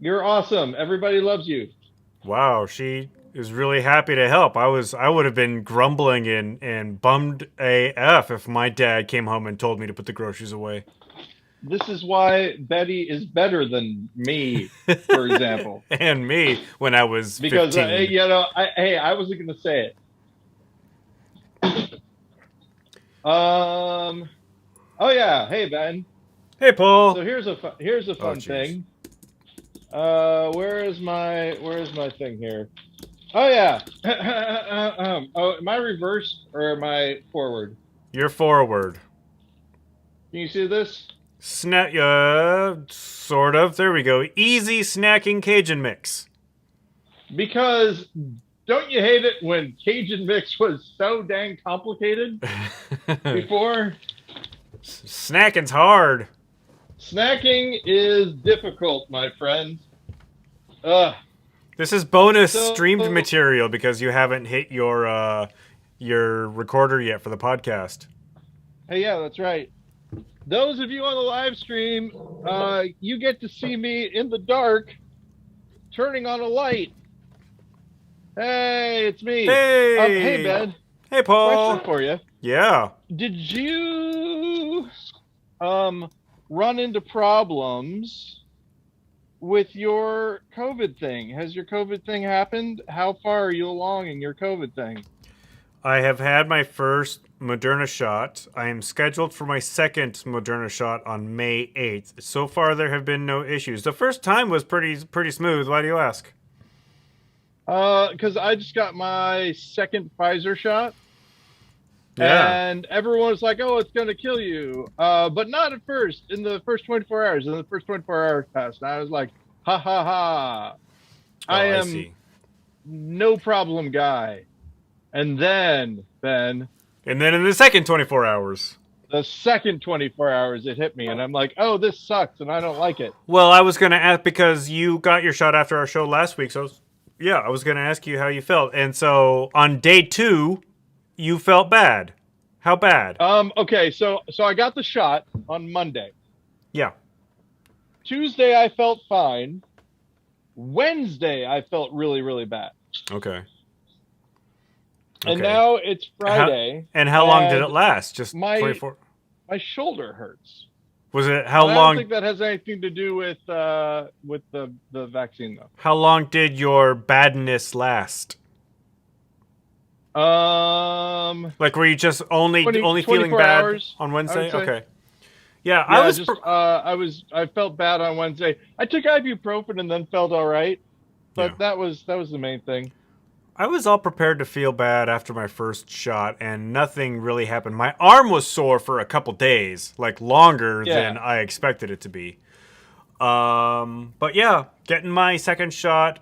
You're awesome. Everybody loves you. Wow, she is really happy to help. I would have been grumbling and bummed AF if my dad came home and told me to put the groceries away. This is why Betty is better than me, for example. And me when I was Because 15. I wasn't going to say it. Oh yeah. Hey Ben. Hey, So Paul. here's a Oh, fun jeez. thing. Where is my thing here? Oh yeah. Oh, am I reverse or am I forward? You're forward. Can you see this? Snack, sort of. There we go. Easy snacking Cajun mix. Because don't you hate it when Cajun mix was so dang complicated before? Snacking's hard. Snacking is difficult, my friend. Ugh. This is bonus So, streamed material because you haven't hit your recorder yet for the podcast. hey, yeah, that's right. Those of you on the live stream, you get to see me in the dark turning on a light. Hey, it's me. Hey, Hey, Ben. hey, Question Paul. for you. Yeah, Did you run into problems with your COVID thing? Has your COVID thing happened? How far are you along in your COVID thing? I have had my first Moderna shot. I am scheduled for my second Moderna shot on May 8th. So far, there have been no issues. The first time was pretty smooth. Why do you ask? Because I just got my second Pfizer shot, Yeah. and everyone's like, "Oh, it's gonna kill you," but not at first. In the first 24 hours, and the first 24 hours passed, and I was like, "Ha ha ha! I Oh, I am see. no problem guy." And then, Ben, And then in the second 24 hours. the second 24 hours, it hit me, and I'm like, "Oh, this sucks," and I don't like it. Well, I was going to ask because you got your shot after our show last week. Yeah, I was going to ask you how you felt. And so on day 2, you felt bad. How bad? Okay, so I got the shot on Monday. Yeah. Tuesday, I felt fine. Wednesday, I felt really, really bad. Okay. And Okay. now it's Friday, And how long did it and last? Just my 24? my shoulder hurts. Was it how And I don't long? think that has anything to do with the vaccine How long did your badness last? though. Like, were you just only feeling 24 bad hours, on I would Wednesday? say. Okay. Yeah, I Yeah, was. just I felt bad on Wednesday. I took ibuprofen and then felt all right, Yeah. but that was the main thing. I was all prepared to feel bad after my first shot, and nothing really happened. My arm was sore for a couple days, like longer than Yeah. I expected it to be. But yeah, getting my second shot,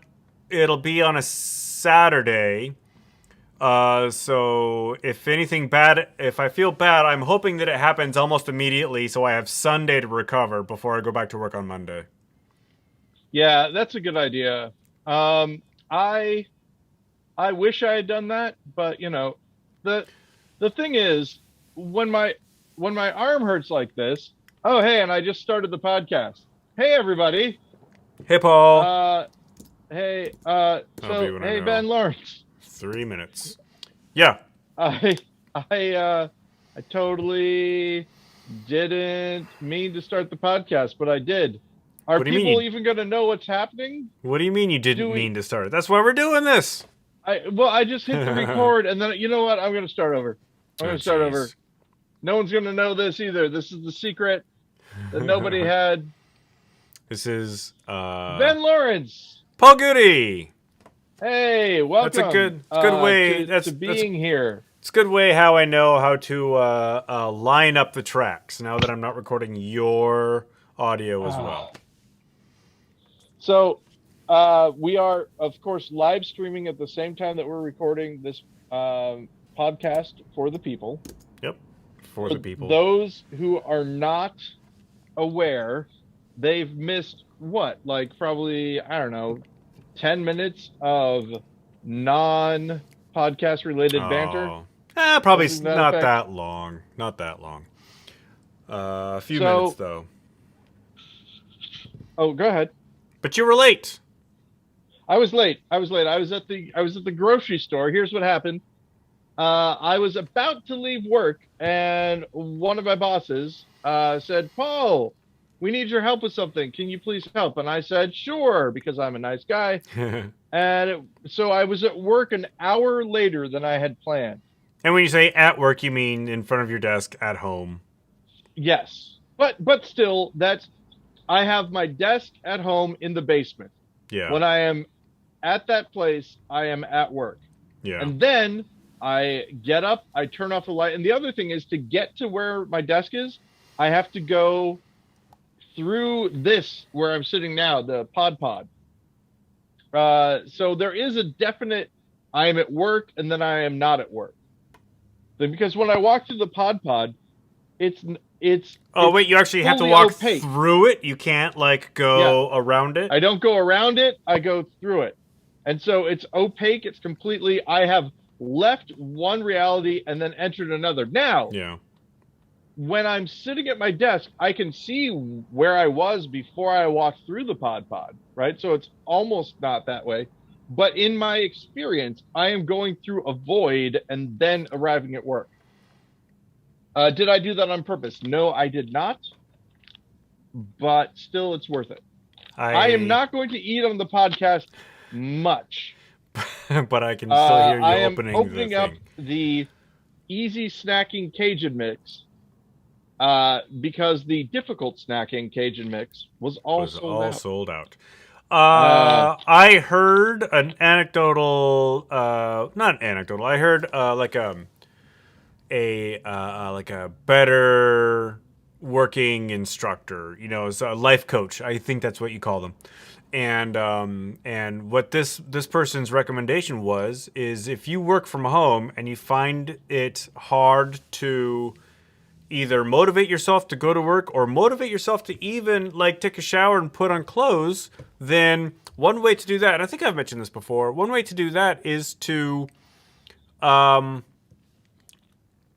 it'll be on a Saturday. So if anything bad, if I feel bad, I'm hoping that it happens almost immediately, so I have Sunday to recover before I go back to work on Monday. Yeah, that's a good idea. I wish I had done that, but the the thing is, when my arm hurts like this, oh hey, and I just started the podcast. Hey everybody. Hey, Paul. Uh hey That'll be so when I hey go. Ben Lawrence. 3 minutes. Yeah. I I totally didn't mean to start the podcast, but I did. Are What do you mean? people even going to know what's happening? What do you mean you Do didn't we mean to start it? That's why we're doing this. I just hit the Oh, record and then you know what? I'm going to start over. I'm going to start over. jeez. No one's going to know this either. This is the secret that nobody had. This is Ben Lawrence. Paul Goody. Hey, That's a welcome good way. to being here. It's a good way how I know how to line up the tracks now that I'm not recording your audio as well. So, we are, of course, live streaming at the same time that we're recording this podcast for the people. Yep, for the people. Those who are not aware, they've missed what? Like probably, I don't know, 10 minutes of non-podcast related banter. Probably Something to that not effect. that long. Not that long. A few So- minutes though. Oh, go ahead. But you were late. I was late. I was at the grocery store. Here's what happened. I was about to leave work, and one of my bosses said, "Paul, we need your help with something. Can you please help?" And I said, "Sure," because I'm a nice guy. So I was at work an hour later than I had planned. And when you say at work, you mean in front of your desk at home. Yes, but still, I have my desk at home in the basement. Yeah. When I am at that place, I am at work. Yeah. And then I get up, I turn off the light. And the other thing is, to get to where my desk is, I have to go through this where I'm sitting now, the pod. So there is a definite, I am at work and then I am not at work. Because when I walk through the pod, it's wait, you actually have to walk through it? You can't go around it? I don't go around it, I go through it. And so it's opaque, it's completely, I have left one reality and then entered another. Now, when I'm sitting at my desk, I can see where I was before I walked through the pod, right? So it's almost not that way. But in my experience, I am going through a void and then arriving at work. Did I do that on purpose? No, I did not. But still, it's worth it. I am not going to eat on the podcast much. But I can still hear you I am opening up the easy snacking Cajun mix because the difficult snacking Cajun mix was all sold out. I heard an anecdotal, not anecdotal. I heard like a better working instructor. You know, as a life coach. I think that's what you call them. And what this person's recommendation is if you work from home and you find it hard to either motivate yourself to go to work or motivate yourself to even take a shower and put on clothes, then one way to do that, and I think I've mentioned this before, one way to do that is to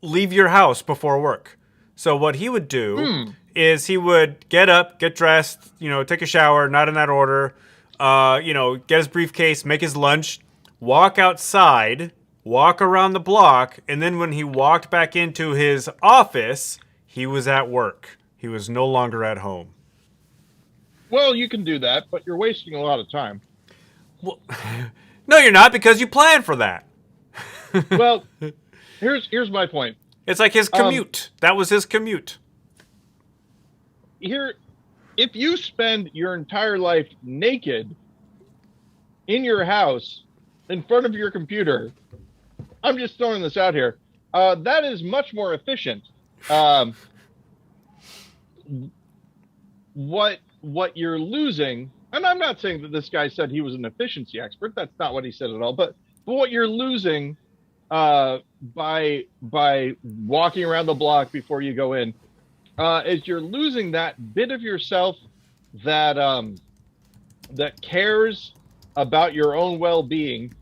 leave your house before work. So what he would do is he would get up, get dressed, take a shower, not in that order, get his briefcase, make his lunch, walk outside, walk around the block, and then when he walked back into his office, he was at work. He was no longer at home. Well, you can do that, but you're wasting a lot of time. Well, no, you're not, because you planned for that. Well, here's my point. It's like his commute. That was his commute. If you spend your entire life naked in your house in front of your computer, I'm just throwing this out here, that is much more efficient. What you're losing, and I'm not saying that this guy said he was an efficiency expert. That's not what he said at all. But what you're losing by walking around the block before you go in is you're losing that bit of yourself that cares about your own well-being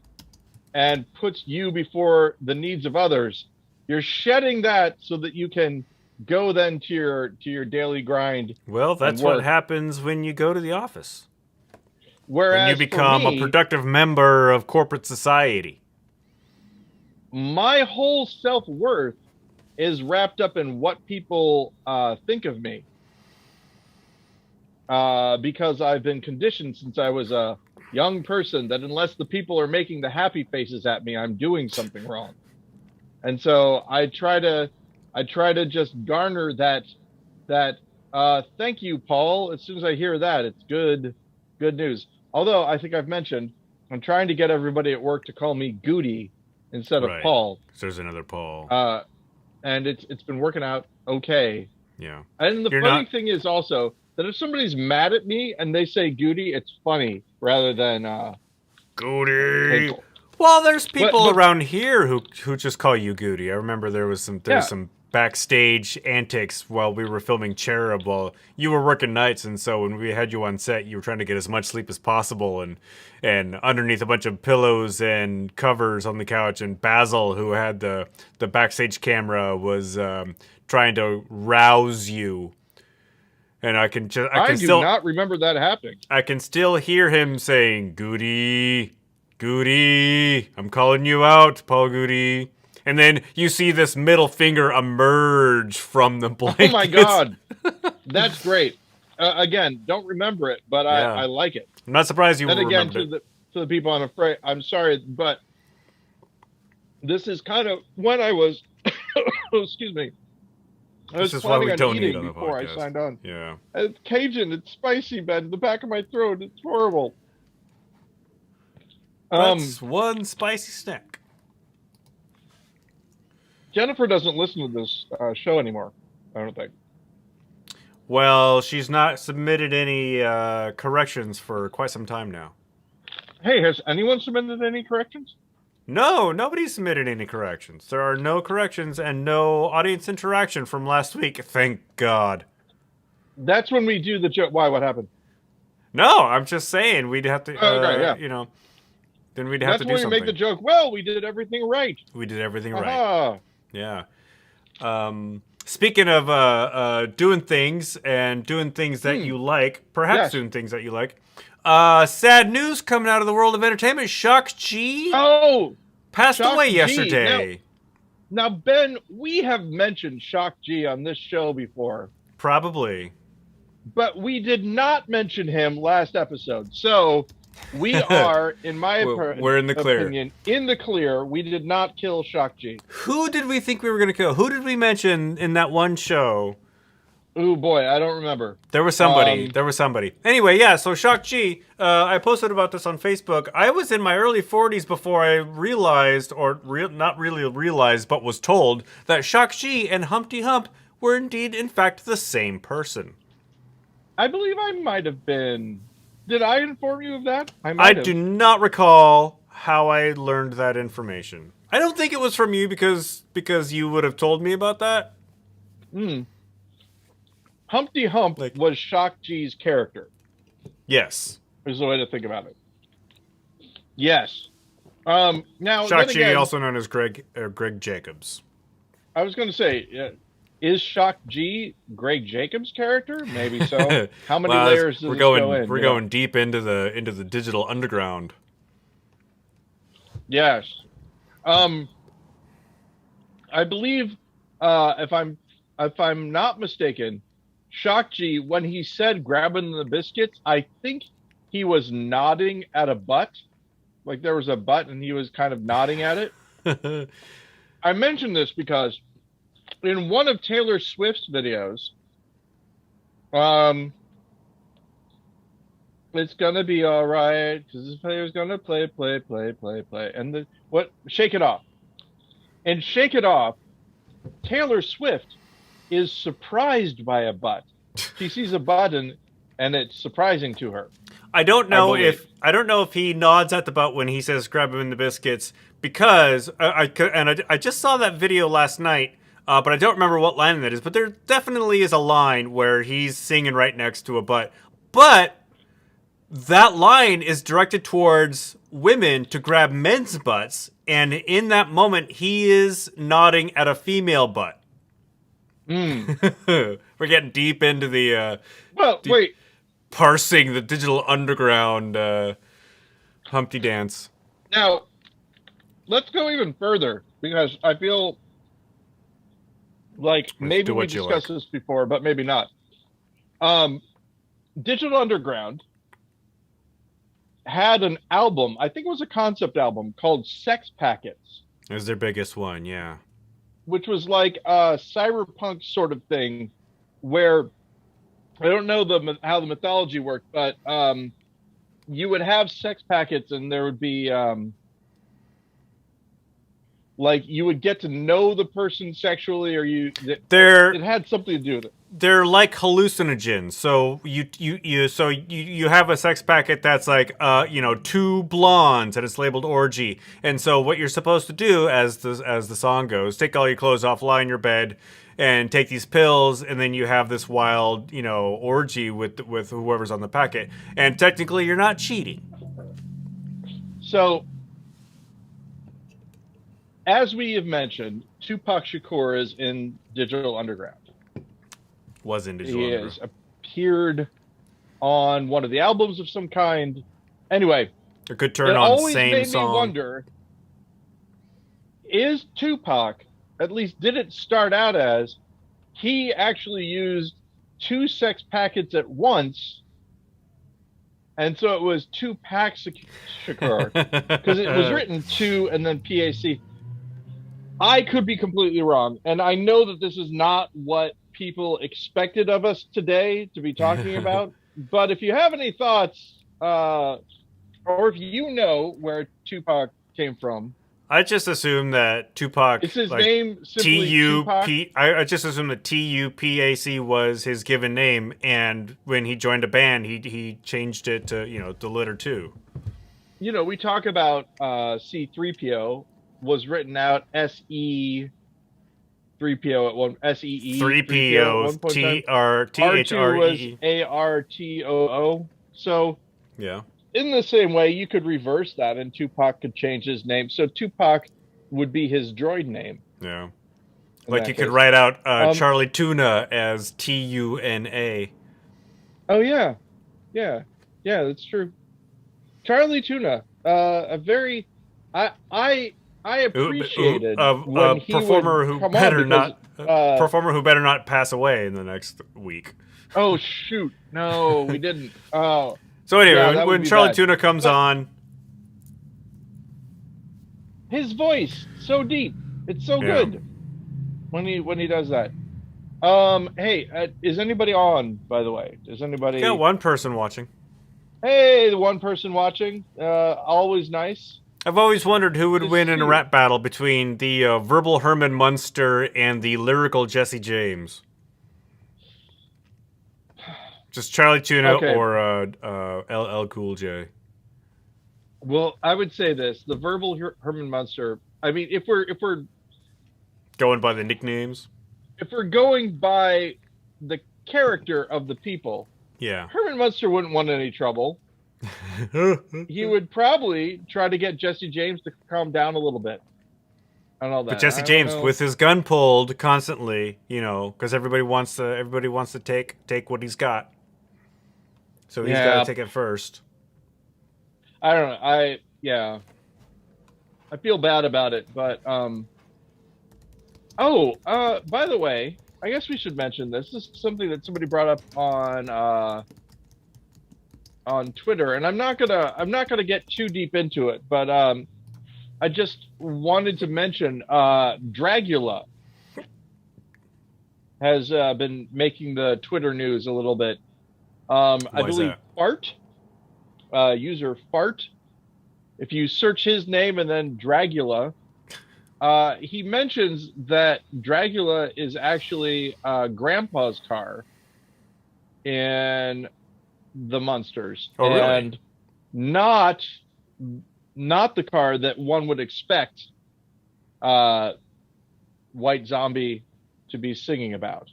and puts you before the needs of others. You're shedding that so that you can go then to your daily grind. Well, that's what happens when you go to the office. Whereas when you become a productive member of corporate society. My whole self-worth is wrapped up in what people think of me. Because I've been conditioned since I was a young person that unless the people are making the happy faces at me, I'm doing something wrong. And so I try to just garner that thank you, Paul. As soon as I hear that, it's good news. Although I think I've mentioned, I'm trying to get everybody at work to call me Goody instead of Paul. There's another Paul. And it's been working out okay. Yeah. And the funny thing is also that if somebody's mad at me and they say Goody, it's funny rather than Goody. Painful. Well, there's people around here who just call you Goody. I remember there was some backstage antics while we were filming Cherub. While you were working nights, and so when we had you on set, you were trying to get as much sleep as possible, and underneath a bunch of pillows and covers on the couch. And Basil, who had the backstage camera, was trying to rouse you. And I can do not remember that happening. I can still hear him saying, Goody, I'm calling you out, Paul Goody. And then you see this middle finger emerge from the blankets. Oh my God. That's great. Again, don't remember it, but I like it. I'm not surprised you remembered remembered it. To the people, I'm sorry, but this is kind of when I was, excuse me. This is why we don't eat on the before podcast. I signed on. Yeah. It's Cajun. It's spicy, man. In the back of my throat. It's horrible. That's one spicy snack. Jennifer doesn't listen to this show anymore, I don't think. Well, she's not submitted any corrections for quite some time now. Hey, has anyone submitted any corrections? No, nobody submitted any corrections. There are no corrections and no audience interaction from last week. Thank God. That's when we do the joke. Why? What happened? No, I'm just saying we'd have to, okay, you know, then we'd have to do something. That's when we make the joke. Well, we did everything right. We did everything right. Yeah. Speaking of doing things and doing things that you like, perhaps doing things that you like. Sad news coming out of the world of entertainment. Shock G passed away yesterday. Now, Ben, we have mentioned Shock G on this show before. Probably. But we did not mention him last episode. So we are, in my we're in the clear. Opinion, in the clear. We did not kill Shock G. Who did we think we were going to kill? Who did we mention in that one show? Oh boy, I don't remember. There was somebody. Anyway, yeah, so Shock G, I posted about this on Facebook. I was in my early 40s before I realized, not really realized, but was told that Shock G and Humpty Hump were indeed, in fact, the same person. I believe I might have been. Did I inform you of that? I do not recall how I learned that information. I don't think it was from you because you would have told me about that. Humpty Hump was Shock G's character. Yes. Is the way to think about it. Yes. Now Shock G, also known as Greg Jacobs. I was going to say, is Shock G Greg Jacobs' character? Maybe so. How many layers does this go in? We're going deep into the digital underground. Yes. I believe, if I'm not mistaken, Shock G, when he said grabbing the biscuits, I think he was nodding at a butt. Like there was a butt and he was kind of nodding at it. I mention this because in one of Taylor Swift's videos, it's gonna be all right because this player's gonna play. And Shake It Off. And Shake It Off, Taylor Swift is surprised by a butt. She sees a button and it's surprising to her. I don't know if he nods at the butt when he says grab him in the biscuits because I just saw that video last night, but I don't remember what line that is. But there definitely is a line where he's singing right next to a butt. But that line is directed towards women to grab men's butts, and in that moment he is nodding at a female butt. We're getting deep into the parsing the digital underground Humpty dance. Now, let's go even further because I feel like maybe we discussed this before, but maybe not. Digital Underground had an album, I think it was a concept album called Sex Packets. It was their biggest one, yeah. Which was like a cyberpunk sort of thing where I don't know how the mythology worked, but you would have sex packets and there would be like you would get to know the person sexually or it had something to do with it. They're like hallucinogens. So you have a sex packet that's like two blondes and it's labeled orgy. And so what you're supposed to do as the song goes, take all your clothes off, lie in your bed, and take these pills, and then you have this wild orgy with whoever's on the packet. And technically, you're not cheating. So, as we have mentioned, Tupac Shakur is in Digital Underground. Was in Digital Underground. He is a appeared on one of the albums of some kind. Anyway, A good turn it on always same made song. me wonder, is Tupac, at least did it start out as, he actually used 2 sex packets at once, and so it was Tupac Shakur, because it was written 2 and then PAC. I could be completely wrong, and I know that this is not what people expected of us today to be talking about, but if you have any thoughts, or if you know where Tupac came from. I just assume that Tupac. Is his name simply Tupac? I just assume that Tupac was his given name, and when he joined a band, he changed it to the letter 2. We talk about C3PO was written out SE3PO at one SEE 3PO R2 was ARTOO. So yeah. In the same way, you could reverse that, and Tupac could change his name. So Tupac would be his droid name. Yeah. Like you could write out Charlie Tuna as TUNA. Oh, yeah. Yeah. Yeah, that's true. Charlie Tuna. A very... I appreciated when he performer would who come on because, performer who better not pass away in the next week. Oh, shoot. No, we didn't. Oh. So anyway, Yeah, when Charlie Tuna comes on, his voice so deep, it's so good when he does that. Hey, is anybody on? By the way, is anybody? Yeah, one person watching. Hey, the one person watching. Always nice. I've always wondered who would win in a rap battle between the verbal Herman Munster and the lyrical Jesse James. Just Charlie Tuna or LL Cool J. Well, I would say this: the verbal Herman Munster. I mean, if we're going by the nicknames, if we're going by the character of the people, yeah, Herman Munster wouldn't want any trouble. He would probably try to get Jesse James to calm down a little bit. I don't know that. But Jesse James, with his gun pulled constantly, because everybody wants to take what he's got. So he's got to take it first. I don't know. I feel bad about it, but by the way, I guess we should mention this. This is something that somebody brought up on Twitter, and I'm not gonna get too deep into it, but I just wanted to mention Dragula has been making the Twitter news a little bit. I believe Fart, user Fart. If you search his name and then Dragula, he mentions that Dragula is actually Grandpa's car in the Munsters, and not the car that one would expect White Zombie to be singing about.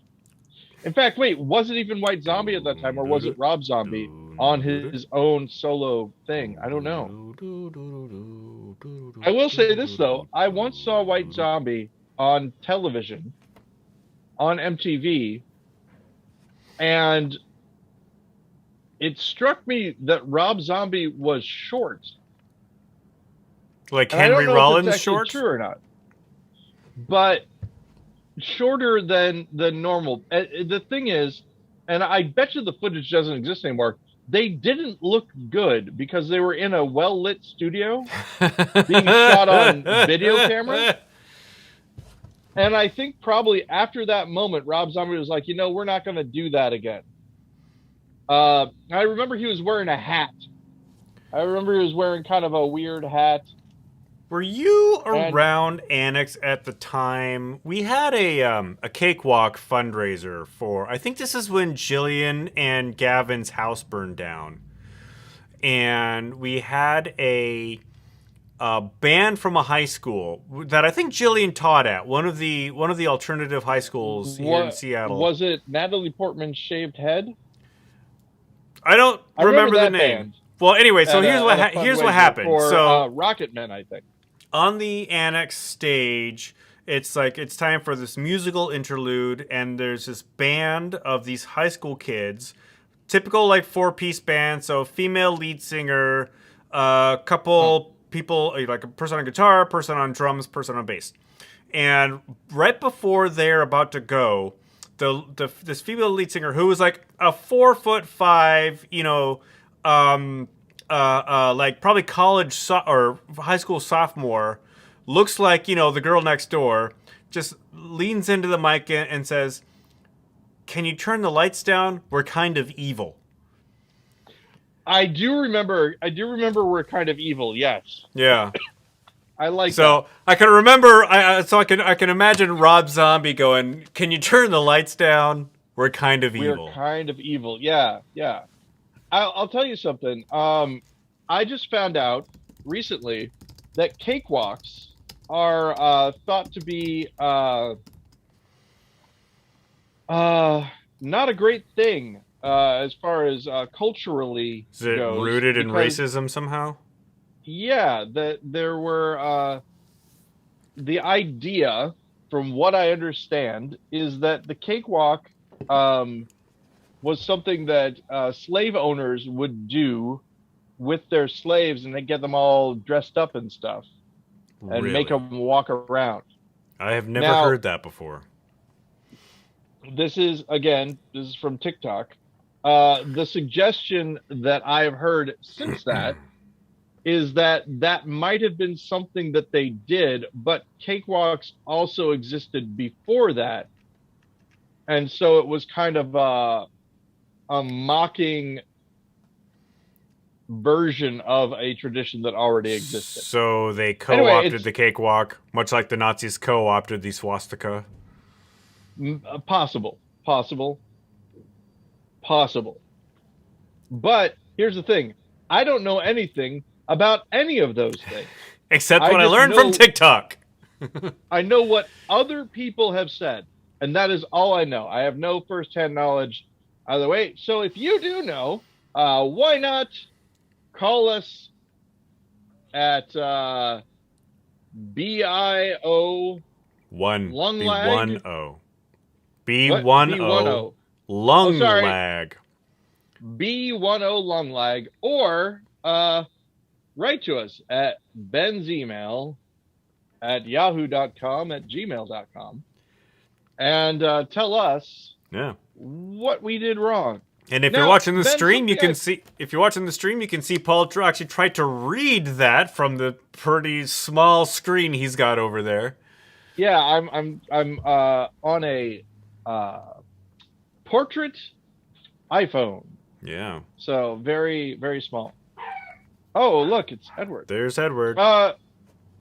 In fact, wait, was it even White Zombie at that time, or was it Rob Zombie on his own solo thing? I don't know. I will say this, though. I once saw White Zombie on television, on MTV, and it struck me that Rob Zombie was short. Like Henry Rollins short? True or not. But shorter than normal. The thing is, and I bet you the footage doesn't exist anymore, they didn't look good because they were in a well-lit studio being shot on video camera. And I think probably after that moment, Rob Zombie was like, we're not going to do that again. I remember he was wearing a hat. I remember he was wearing kind of a weird hat. Were you around Annex at the time? We had a cakewalk fundraiser for, I think this is when Jillian and Gavin's house burned down. And we had a band from a high school that I think Jillian taught at, one of the alternative high schools here in Seattle. Was it Natalie Portman's Shaved Head? I don't remember the name. Band. Well, anyway, so here's what happened. For Rocket Men, I think. On the Annex stage, it's time for this musical interlude, and there's this band of these high school kids typical like 4-piece band. So female lead singer, a couple people, like a person on guitar, person on drums, person on bass. And right before they're about to go, this female lead singer who was like a 4'5", like probably college or high school sophomore, looks like, the girl next door, just leans into the mic and says, "Can you turn the lights down? We're kind of evil." I do remember we're kind of evil. Yes. Yeah. I like so that. I can remember. I can imagine Rob Zombie going, "Can you turn the lights down? We're kind of evil." We're kind of evil. Yeah, yeah. I'll tell you something. I just found out recently that cakewalks are thought to be not a great thing as far as culturally Is it goes, rooted in racism somehow? Yeah, that there were the idea, from what I understand, is that the cakewalk was something that slave owners would do with their slaves, and they get them all dressed up and stuff, and make them walk around. I have never heard that before. This is from TikTok. The suggestion that I've heard since that is that might have been something that they did, but cakewalks also existed before that. And so it was kind of a mocking version of a tradition that already existed. So they co-opted the cakewalk, much like the Nazis co-opted the swastika? Possible. But here's the thing. I don't know anything about any of those things. Except what I learned from TikTok. I know what other people have said, and that is all I know. I have no firsthand knowledge either way. So if you do know, why not call us at BIO lung lag? B10 lung lag. B10 lung lag, or write to us at Ben's email at yahoo.com, at gmail.com, and tell us what we did wrong. And if you're watching the stream, you can see. If you're watching the stream, you can see Paul actually tried to read that from the pretty small screen he's got over there. Yeah, I'm on a portrait iPhone. Yeah. So very, very small. Oh, look, it's Edward. There's Edward.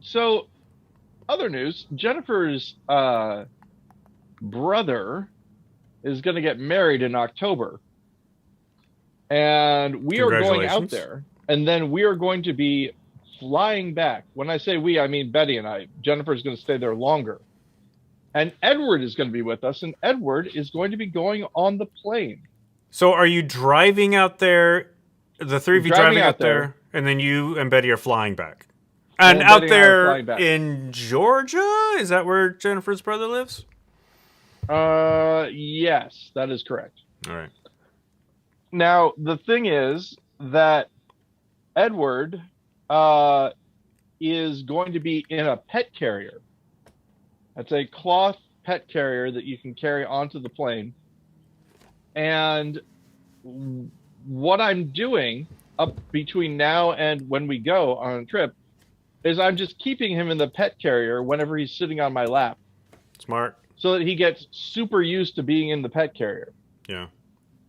So other news: Jennifer's brother is going to get married in October. And we are going out there, and then we are going to be flying back. When I say we, I mean Betty and I. Jennifer's going to stay there longer. And Edward is going to be with us, and Edward is going to be going on the plane. So are you driving out there, the three of you driving out there, and then you and Betty are flying back? And out there in Georgia? Is that where Jennifer's brother lives? Yes, that is correct. All right. Now, the thing is that Edward is going to be in a pet carrier. It's a cloth pet carrier that you can carry onto the plane. And what I'm doing up between now and when we go on a trip is I'm just keeping him in the pet carrier whenever he's sitting on my lap. Smart. So that he gets super used to being in the pet carrier. Yeah.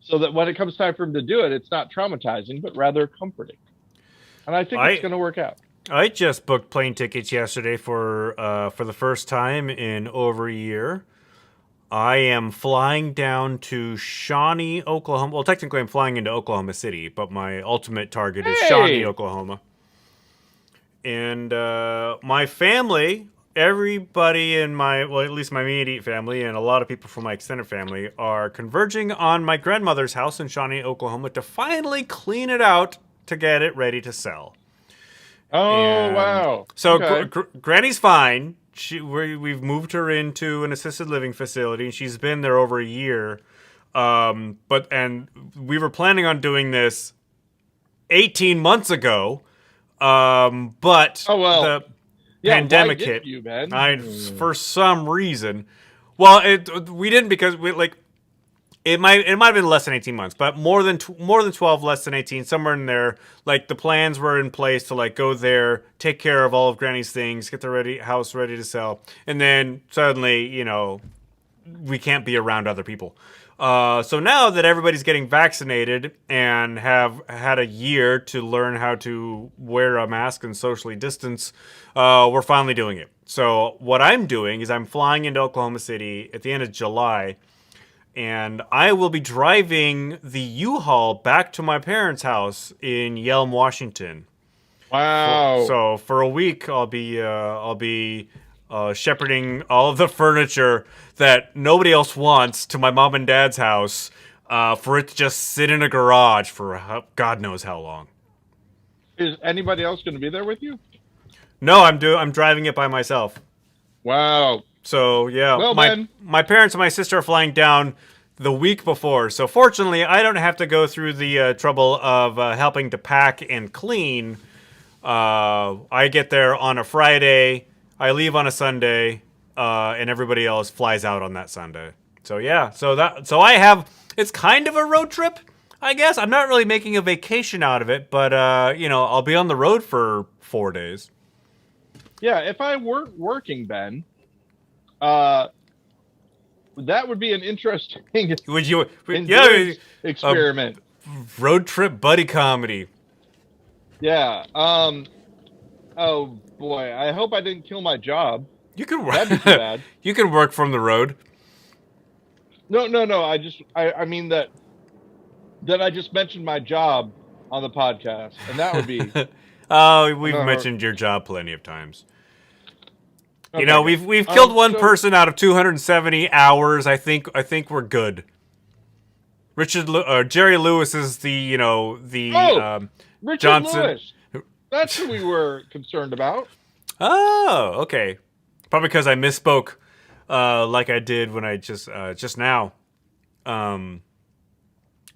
So that when it comes time for him to do it, it's not traumatizing, but rather comforting. And I think it's going to work out. I just booked plane tickets yesterday for the first time in over a year. I am flying down to Shawnee, Oklahoma. Well, technically I'm flying into Oklahoma City, but my ultimate target is Shawnee, Oklahoma. And my family, everybody in at least my immediate family and a lot of people from my extended family are converging on my grandmother's house in Shawnee, Oklahoma to finally clean it out to get it ready to sell. Oh, wow. So Granny's fine. We've moved her into an assisted living facility, and she's been there over a year. And we were planning on doing this 18 months ago. But Oh well. the Yeah, pandemic why hit. didn't you, Ben? For some reason. Well, we didn't because it might have been less than 18 months, but more than 12, less than 18, somewhere in there. Like the plans were in place to like go there, take care of all of Granny's things, get the house ready to sell, and then suddenly, we can't be around other people. So now that everybody's getting vaccinated and have had a year to learn how to wear a mask and socially distance, we're finally doing it. So what I'm doing is I'm flying into Oklahoma City at the end of July, and I will be driving the U-Haul back to my parents' house in Yelm, Washington. Wow. So for a week, I'll be shepherding all of the furniture that nobody else wants to my mom and dad's house, for it to just sit in a garage for God knows how long. Is anybody else going to be there with you? No, I'm driving it by myself. Wow. So yeah, Well, my parents and my sister are flying down the week before. So fortunately, I don't have to go through the trouble of helping to pack and clean. I get there on a Friday. I leave on a Sunday, and everybody else flies out on that Sunday. So yeah, so it's kind of a road trip, I guess. I'm not really making a vacation out of it, but I'll be on the road for 4 days. Yeah, if I weren't working, Ben, that would be an interesting experiment. Road trip buddy comedy. Yeah. Oh boy, I hope I didn't kill my job. You can work. That'd be too bad. You can work from the road. No. I mean that I just mentioned my job on the podcast, and that would be. Oh, we've mentioned your job plenty of times. Okay, we've killed one person out of 270 hours. I think we're good. Jerry Lewis is the Richard Johnson. Lewis. That's who we were concerned about. Oh, okay. Probably because I misspoke, like I did when I just now.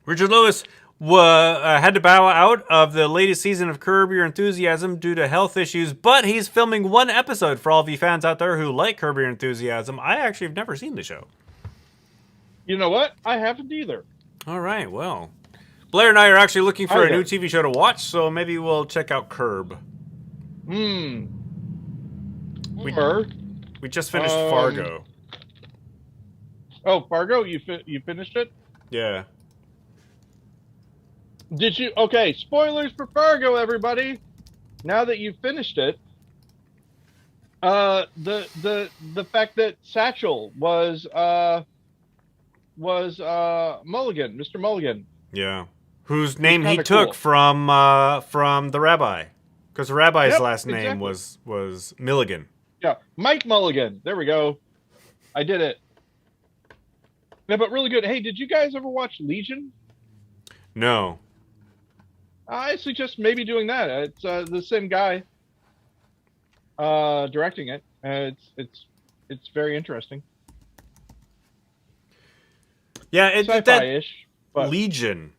Richard Lewis had to bow out of the latest season of Curb Your Enthusiasm due to health issues, but he's filming one episode for all of you fans out there who like Curb Your Enthusiasm. I actually have never seen the show. You know what? I haven't either. All right, well. Blair and I are actually looking for a new TV show to watch, so maybe we'll check out Curb. We just finished Fargo. Oh, Fargo? You finished it? Yeah. Did you? Okay, spoilers for Fargo, everybody. Now that you've finished it, the fact that Satchel was Mulligan, Mr. Mulligan. Yeah. Whose name he took from the rabbi, because the rabbi's last name was Milligan. Yeah, Mike Mulligan. There we go. I did it. Yeah, but really good. Hey, did you guys ever watch Legion? No. I suggest maybe doing that. It's the same guy directing it. It's very interesting. Yeah, it's sci-fi-ish. Legion.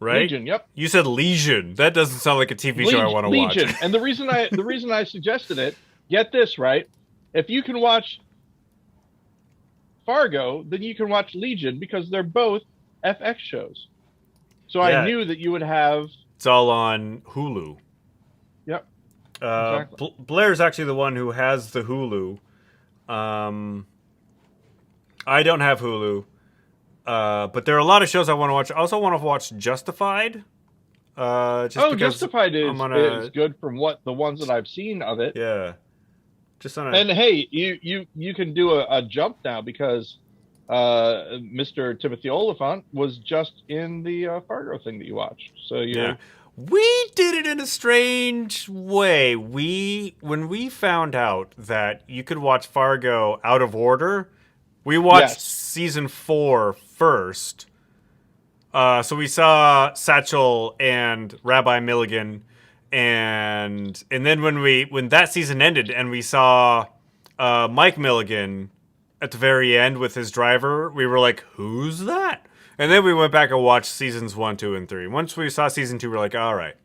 Right? Legion, yep. You said Legion. That doesn't sound like a TV show I want to watch. Legion. And the reason I suggested it, get this, right? If you can watch Fargo, then you can watch Legion because they're both FX shows. So I knew that you would have. It's all on Hulu. Yep. Exactly. Blair's actually the one who has the Hulu. I don't have Hulu. But there are a lot of shows I want to watch. I also want to watch Justified. Justified is good from the ones that I've seen of it. Yeah. And hey, you can do a jump now because Mr. Timothy Oliphant was just in the Fargo thing that you watched. So we did it in a strange way. When we found out that you could watch Fargo out of order, we watched season 4 first. So we saw Satchel and Rabbi Milligan, and then when that season ended and we saw Mike Milligan, at the very end with his driver, we were like, who's that? And then we went back and watched seasons 1, 2, and 3. Once we saw season 2, we were like, all right.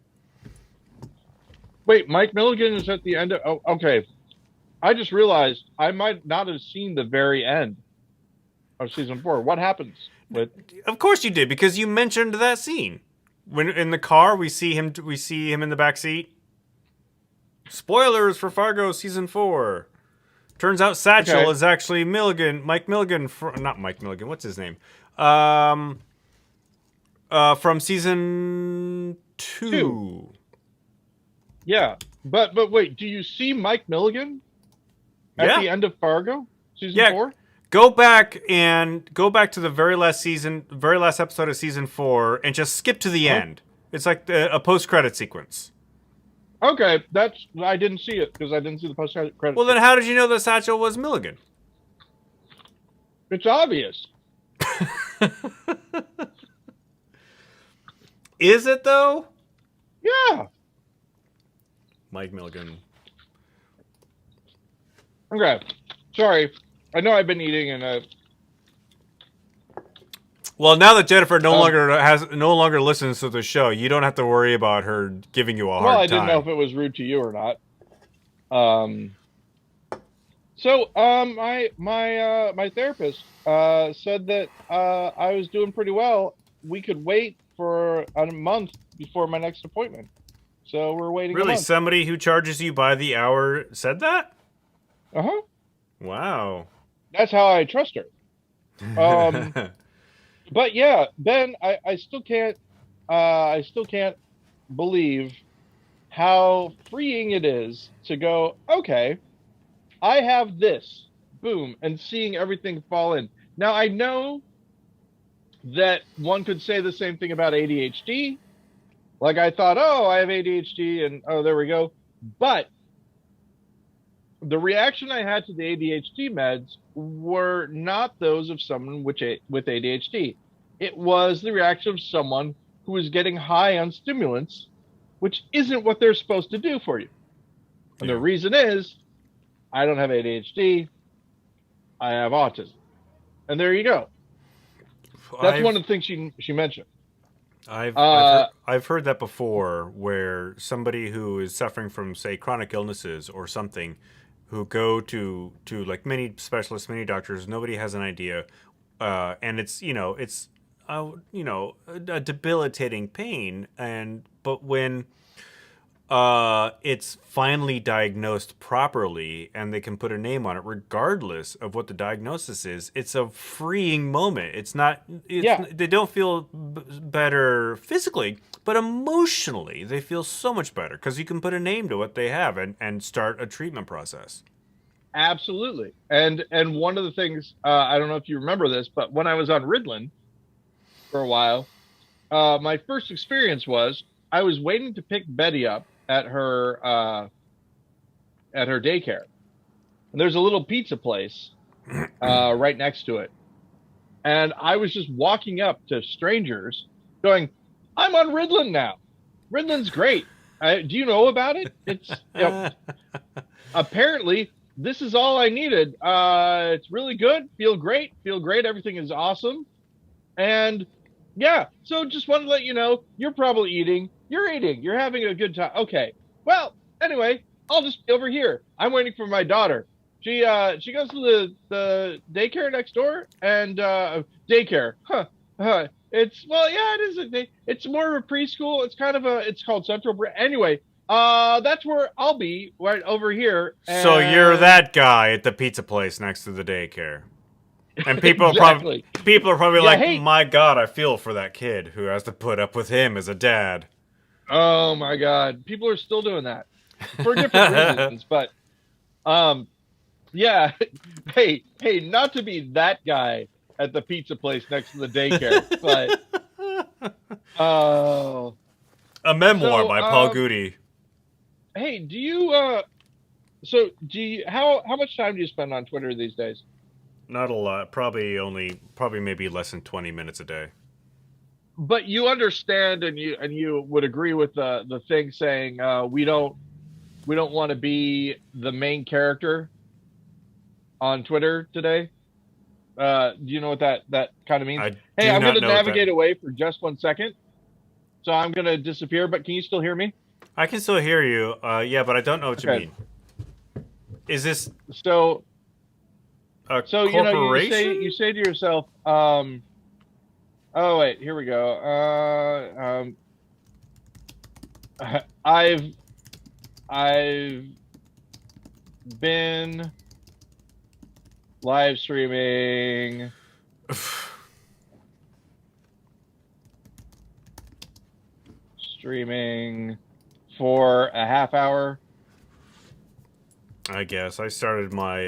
Wait, Mike Milligan is at the end of... Oh, okay. I just realized I might not have seen the very end of season 4. What happens with... Of course you did, because you mentioned that scene. When in the car, we see him in the back seat. Spoilers for Fargo season 4. Turns out Satchel is actually Mike Milligan, not Mike Milligan, what's his name? From season 2. Yeah, but wait, do you see Mike Milligan at the end of Fargo season 4? Go back to the very last episode of season 4, and just skip to the end. It's like a post-credit sequence. Okay, I didn't see it because I didn't see the post-credit. Well, then how did you know that Satchel was Milligan? It's obvious. Is it though? Yeah. Mike Milligan. Okay. Sorry. I know I've been eating and Well, now that Jennifer no longer listens to the show, you don't have to worry about her giving you a hard time. Well, I didn't know if it was rude to you or not. My therapist said that I was doing pretty well. We could wait for a month before my next appointment. So we're waiting. Really? A month. Somebody who charges you by the hour said that? Uh-huh. Wow. That's how I trust her. But yeah, Ben, I still can't believe how freeing it is to go, okay, I have this, boom, and seeing everything fall in. Now, I know that one could say the same thing about ADHD. Like I thought, oh, I have ADHD, and oh, there we go. But the reaction I had to the ADHD meds were not those of someone with ADHD. It was the reaction of someone who was getting high on stimulants, which isn't what they're supposed to do for you. And the reason is, I don't have ADHD, I have autism. And there you go. That's one of the things she mentioned. I've heard that before, where somebody who is suffering from, say, chronic illnesses or something, who go to like many specialists, many doctors, nobody has an idea, and it's a debilitating pain, but when it's finally diagnosed properly and they can put a name on it, regardless of what the diagnosis is, it's a freeing moment. They don't feel better physically, but emotionally they feel so much better because you can put a name to what they have and start a treatment process. Absolutely. And one of the things, I don't know if you remember this, but when I was on Ritalin for a while, my first experience was I was waiting to pick Betty up at her daycare. And there's a little pizza place right next to it. And I was just walking up to strangers going, I'm on Ritalin now. Ritalin's great. Do you know about it? It's apparently this is all I needed. It's really good. Feel great. Everything is awesome. And yeah, so just wanted to let you know, you're probably eating. You're eating. You're having a good time. Okay. Well, anyway, I'll just be over here. I'm waiting for my daughter. She goes to the daycare next door, and daycare. It is it's more of a preschool. It's kind of it's called Central. Anyway, that's where I'll be right over here. And so you're that guy at the pizza place next to the daycare. And people exactly. are probably like, my God, I feel for that kid who has to put up with him as a dad. Oh my God, people are still doing that for different reasons, but yeah. Hey, not to be that guy at the pizza place next to the daycare, but a memoir by Paul Goody. Hey, do you how much time do you spend on Twitter these days? Not a lot. Probably maybe less than 20 minutes a day. But you understand, and you would agree with the thing saying we don't want to be the main character on Twitter today. Do you know what that kind of means? I Hey, do I'm going not to know what navigate that. away for just 1 second. So I'm going to disappear, but can you still hear me? I can still hear you. Yeah, but I don't know what you Okay. mean. Is this So a you know, you corporation? say to yourself, oh wait, here we go. I've been live streaming for a half hour. I guess I started my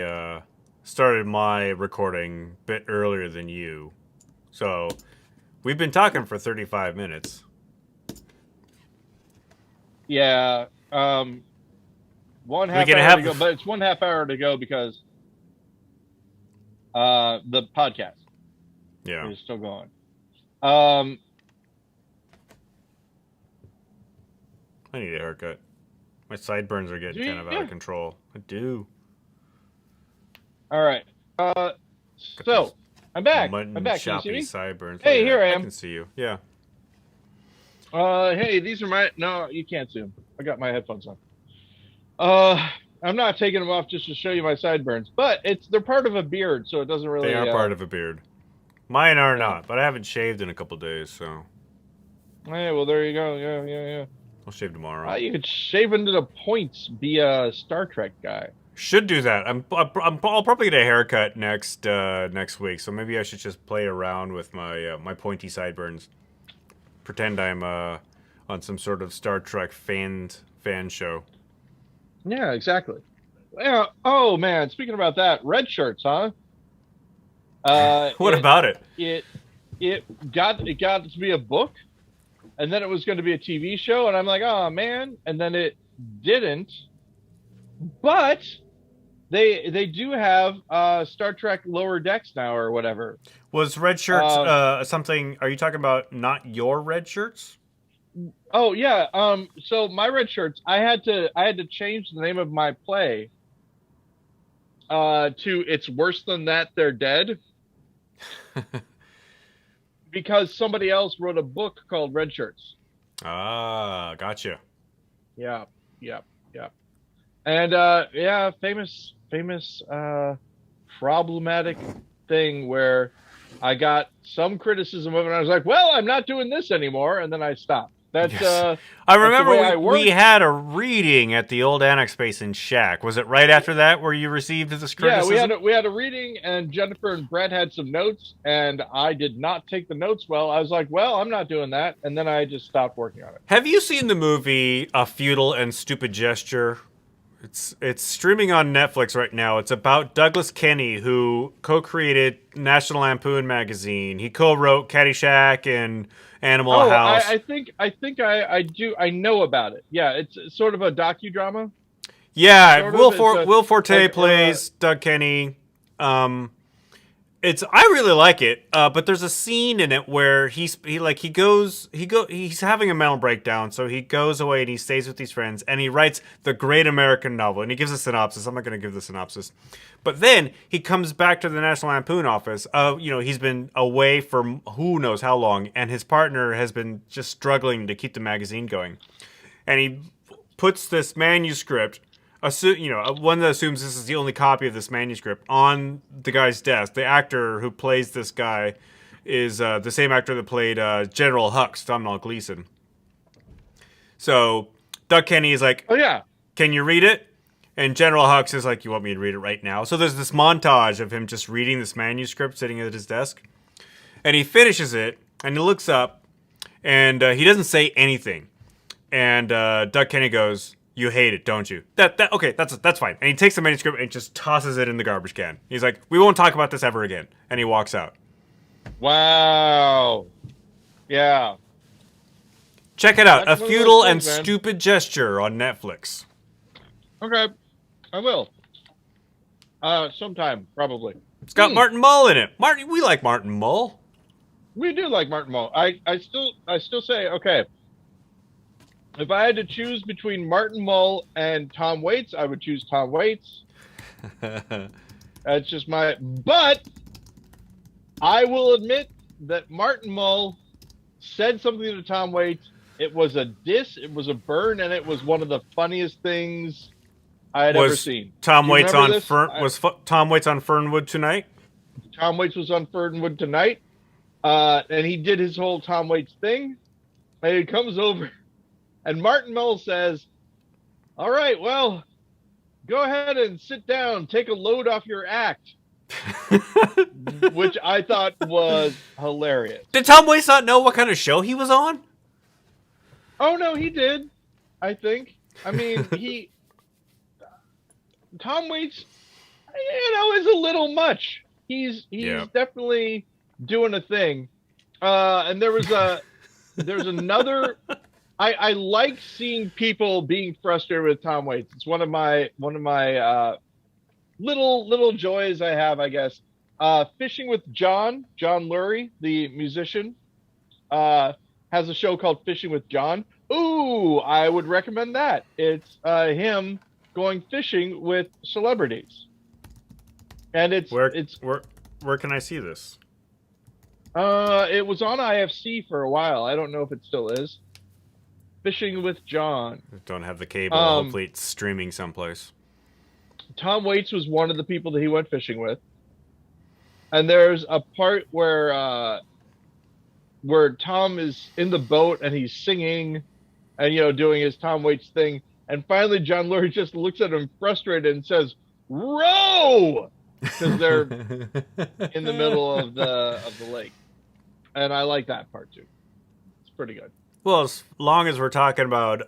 recording a bit earlier than you, so we've been talking for 35 minutes. Yeah. One We half can hour to go, have. but it's 1/2 hour to go because the podcast Yeah. is still going. Um, I need a haircut. My sideburns are getting kind of out yeah. of control. I do. All right. Got these So I'm back. mutton Can you see choppy me? sideburns. Hey, Look at here I that. I am. can see you. Yeah. Hey, these are my. No, you can't see them. I got my headphones on. I'm not taking them off just to show you my sideburns, but they're part of a beard, so it doesn't They really. are part of a beard. Mine are Yeah. not, but I haven't shaved in a couple days, so Hey, well, there you go. Yeah. I'll shave tomorrow. You could shave into the points, be a Star Trek guy. Should do that. I'll probably get a haircut next week, so maybe I should just play around with my my pointy sideburns. Pretend I'm on some sort of Star Trek fan show. Yeah, exactly. Yeah. Oh man, speaking about that, red shirts, huh? What about it? It got to be a book, and then it was going to be a TV show, and I'm like, oh man, and then it didn't. But they do have Star Trek Lower Decks now or whatever. Was red shirts something? Are you talking about not your red shirts? Oh yeah. So my red shirts, I had to change the name of my play to "It's Worse Than That, They're Dead," because somebody else wrote a book called Red Shirts. Ah, gotcha. Yeah. And yeah, famous problematic thing where I got some criticism of it, and I was like, well, I'm not doing this anymore, and then I stopped. That's Yes. I remember that's the way I work. we had a reading at the old annex space in Shack. Was it right after that where you received this criticism? Yeah, we had a reading, and Jennifer and Brett had some notes, and I did not take the notes well. I was like, well, I'm not doing that, and then I just stopped working on it. Have you seen the movie A Futile and Stupid Gesture? It's streaming on Netflix right now. It's about Douglas Kenney, who co-created National Lampoon magazine. He co-wrote Caddyshack and Animal House. I think I do. I know about it. Yeah, it's sort of a docudrama. Yeah, Will Forte plays Doug Kenney. I really like it, but there's a scene in it where he's having a mental breakdown, so he goes away and he stays with these friends and he writes the great American novel, and he gives a synopsis. I'm not going to give the synopsis, but then he comes back to the National Lampoon office. He's been away for who knows how long, and his partner has been just struggling to keep the magazine going, and he puts this manuscript. One that assumes this is the only copy of this manuscript on the guy's desk. The actor who plays this guy is the same actor that played General Hux, Domhnall Gleeson. So Doug Kenney is like, oh yeah, can you read it? And General Hux is like, you want me to read it right now? So there's this montage of him just reading this manuscript sitting at his desk. And he finishes it, and he looks up, and he doesn't say anything. And Doug Kenney goes, you hate it, don't you? Okay, that's fine. And he takes the manuscript and just tosses it in the garbage can. He's like, we won't talk about this ever again. And he walks out. Wow. Yeah. Check it out. That's A Futile and Stupid Gesture on Netflix. Okay. I will. Sometime, probably. It's got Martin Mull in it. We like Martin Mull. We do like Martin Mull. I still say, okay, if I had to choose between Martin Mull and Tom Waits, I would choose Tom Waits. That's just but I will admit that Martin Mull said something to Tom Waits. It was a diss, it was a burn, and it was one of the funniest things I had ever Was seen. Tom Do you Waits remember on this? Tom Waits on Fernwood tonight? Tom Waits was on Fernwood tonight, and he did his whole Tom Waits thing. And he comes over, and Martin Mull says, "All right, well, go ahead and sit down, take a load off your act," which I thought was hilarious. Did Tom Waits not know what kind of show he was on? Oh no, he did. I think. I mean, Tom Waits, is a little much. He's definitely doing a thing. And there's another. I like seeing people being frustrated with Tom Waits. It's one of my little joys I have, I guess. Fishing with John Lurie, the musician, has a show called Fishing with John. Ooh, I would recommend that. It's him going fishing with celebrities, and where can I see this? It was on IFC for a while. I don't know if it still is. Fishing with John. Don't have the cable. Hopefully it's streaming someplace. Tom Waits was one of the people that he went fishing with. And there's a part where Tom is in the boat and he's singing and, doing his Tom Waits thing. And finally, John Lurie just looks at him frustrated and says, "Row!" Because they're in the middle of the lake. And I like that part, too. It's pretty good. Well, as long as we're talking about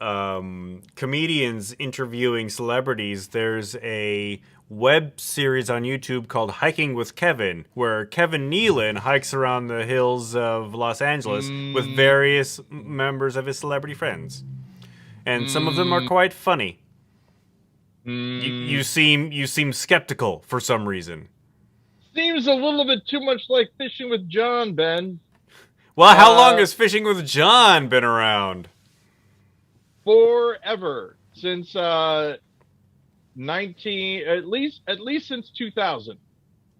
comedians interviewing celebrities, there's a web series on YouTube called Hiking with Kevin, where Kevin Nealon hikes around the hills of Los Angeles with various members of his celebrity friends. And some of them are quite funny. You seem skeptical for some reason. Seems a little bit too much like Fishing with John, Ben. Well, how long has Fishing with John been around? Forever. Since at least since 2000.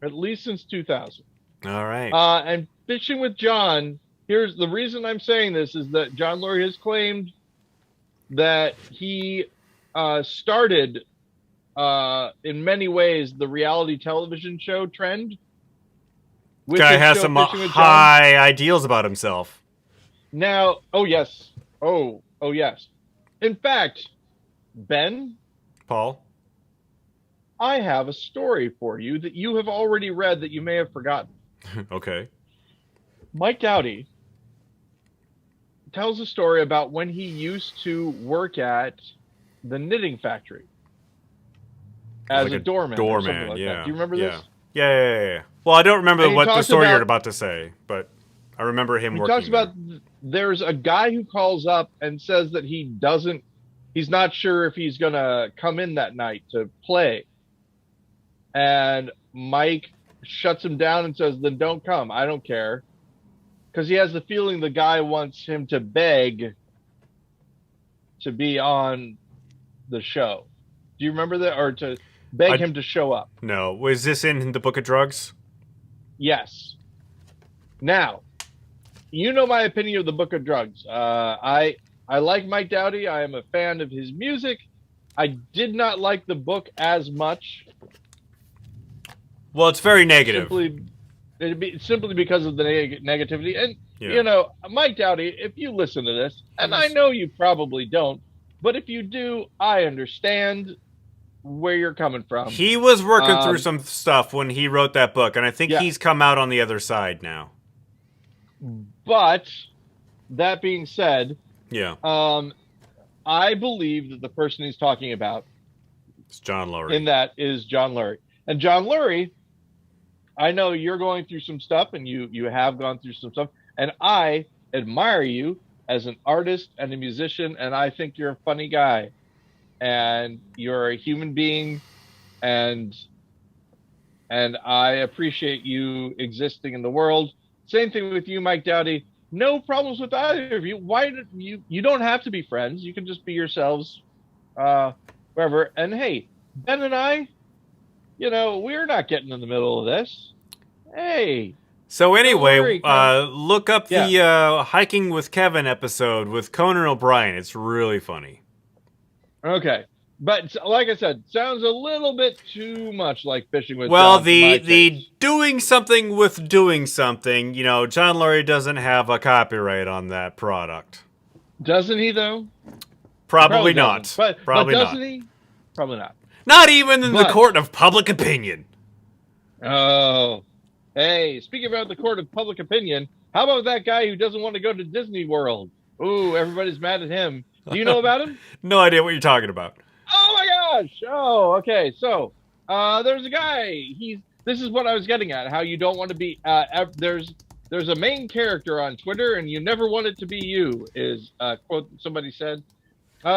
At least since 2000. All right. And Fishing with John, here's the reason I'm saying this, is that John Lurie has claimed that he started in many ways the reality television show trend. Guy has some high ideals about himself. Now, oh yes. Oh yes. In fact, Ben, Paul, I have a story for you that you have already read that you may have forgotten. Okay. Mike Dowdy tells a story about when he used to work at the knitting factory as like a doorman. Or something like that. Do you remember this? Yeah. Well, I don't remember what the story you're about to say, but I remember him working. He talks about there's a guy who calls up and says that he's not sure if he's going to come in that night to play. And Mike shuts him down and says, "Then don't come. I don't care." Because he has the feeling the guy wants him to beg to be on the show. Do you remember that? Or to beg him to show up? No. Was this in the Book of Drugs? Yes. Now, you know my opinion of the Book of Drugs. I like Mike Dowdy. I am a fan of his music. I did not like the book as much. Well, it's very negative. Simply because of the negativity. And, Mike Dowdy, if you listen to this, and I know you probably don't, but if you do, I understand where you're coming from. He was working through some stuff when he wrote that book, and I think he's come out on the other side now. But that being said, I believe that the person he's talking about is John Lurie. In that is John Lurie. And John Lurie, I know you're going through some stuff, and you have gone through some stuff, and I admire you as an artist and a musician, and I think you're a funny guy. And you're a human being, and I appreciate you existing in the world. Same thing with you, Mike Dowdy. No problems with either of you. Why did you don't have to be friends. You can just be yourselves wherever. And hey, Ben and I, we're not getting in the middle of this. Hey, So anyway, worry, Kev. look up the Hiking with Kevin episode with Conan O'Brien. It's really funny. Okay. But like I said, sounds a little bit too much like Fishing with Well, John for my the taste. doing something with doing something, you know, John Laurie doesn't have a copyright on that product. Doesn't he, though? Probably doesn't. not. But doesn't he? Probably not. Not even in the court of public opinion. Oh. Hey, speaking about the court of public opinion, how about that guy who doesn't want to go to Disney World? Ooh, everybody's mad at him. Do you know about him? No idea what you're talking about. Oh my gosh! Oh, okay. So, there's a guy. This is what I was getting at. How you don't want to be. There's a main character on Twitter, and you never want it to be you. Is quote somebody said.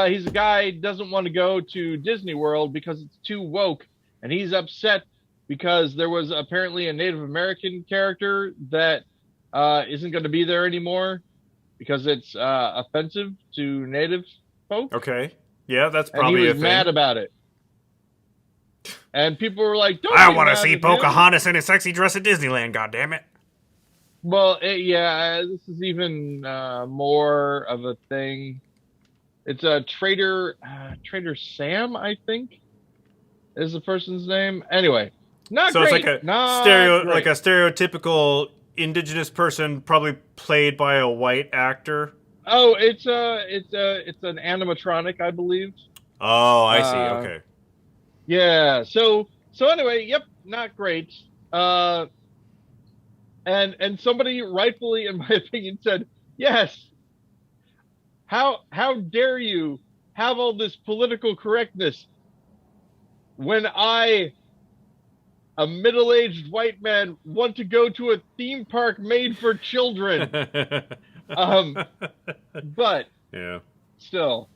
He's a guy doesn't want to go to Disney World because it's too woke, and he's upset because there was apparently a Native American character that isn't going to be there anymore because it's offensive to Native folk. Okay. Yeah, that's probably and he a was thing. mad about it. And people were like, I want to see Pocahontas in a sexy dress at Disneyland, goddammit. Well, this is even more of a thing. It's a Trader Sam, I think, is the person's name. Anyway, not so great. So it's like a stereotypical indigenous person, probably played by a white actor. Oh, it's an animatronic, I believe. Oh, I see. Okay. Yeah. So anyway, yep, not great. And somebody rightfully, in my opinion, said, yes. How dare you have all this political correctness when I, a middle-aged white man, want to go to a theme park made for children? But yeah, still,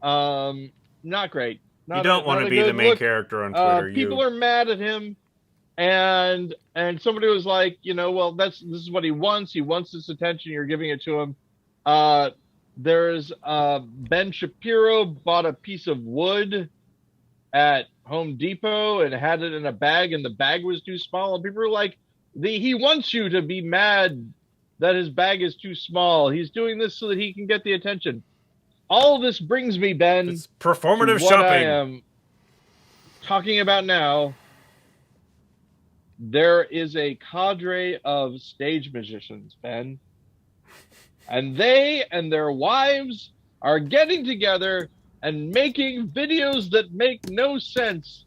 not great. You don't want to be the main character on Twitter. People are mad at him, and somebody was like, well, this is what he wants. He wants this attention. You're giving it to him. There's Ben Shapiro bought a piece of wood at Home Depot and had it in a bag, and the bag was too small. And people were like, he wants you to be mad that his bag is too small. He's doing this so that he can get the attention. All this brings me, Ben, it's performative to what shopping. I am talking about now. There is a cadre of stage magicians, Ben. And they and their wives are getting together and making videos that make no sense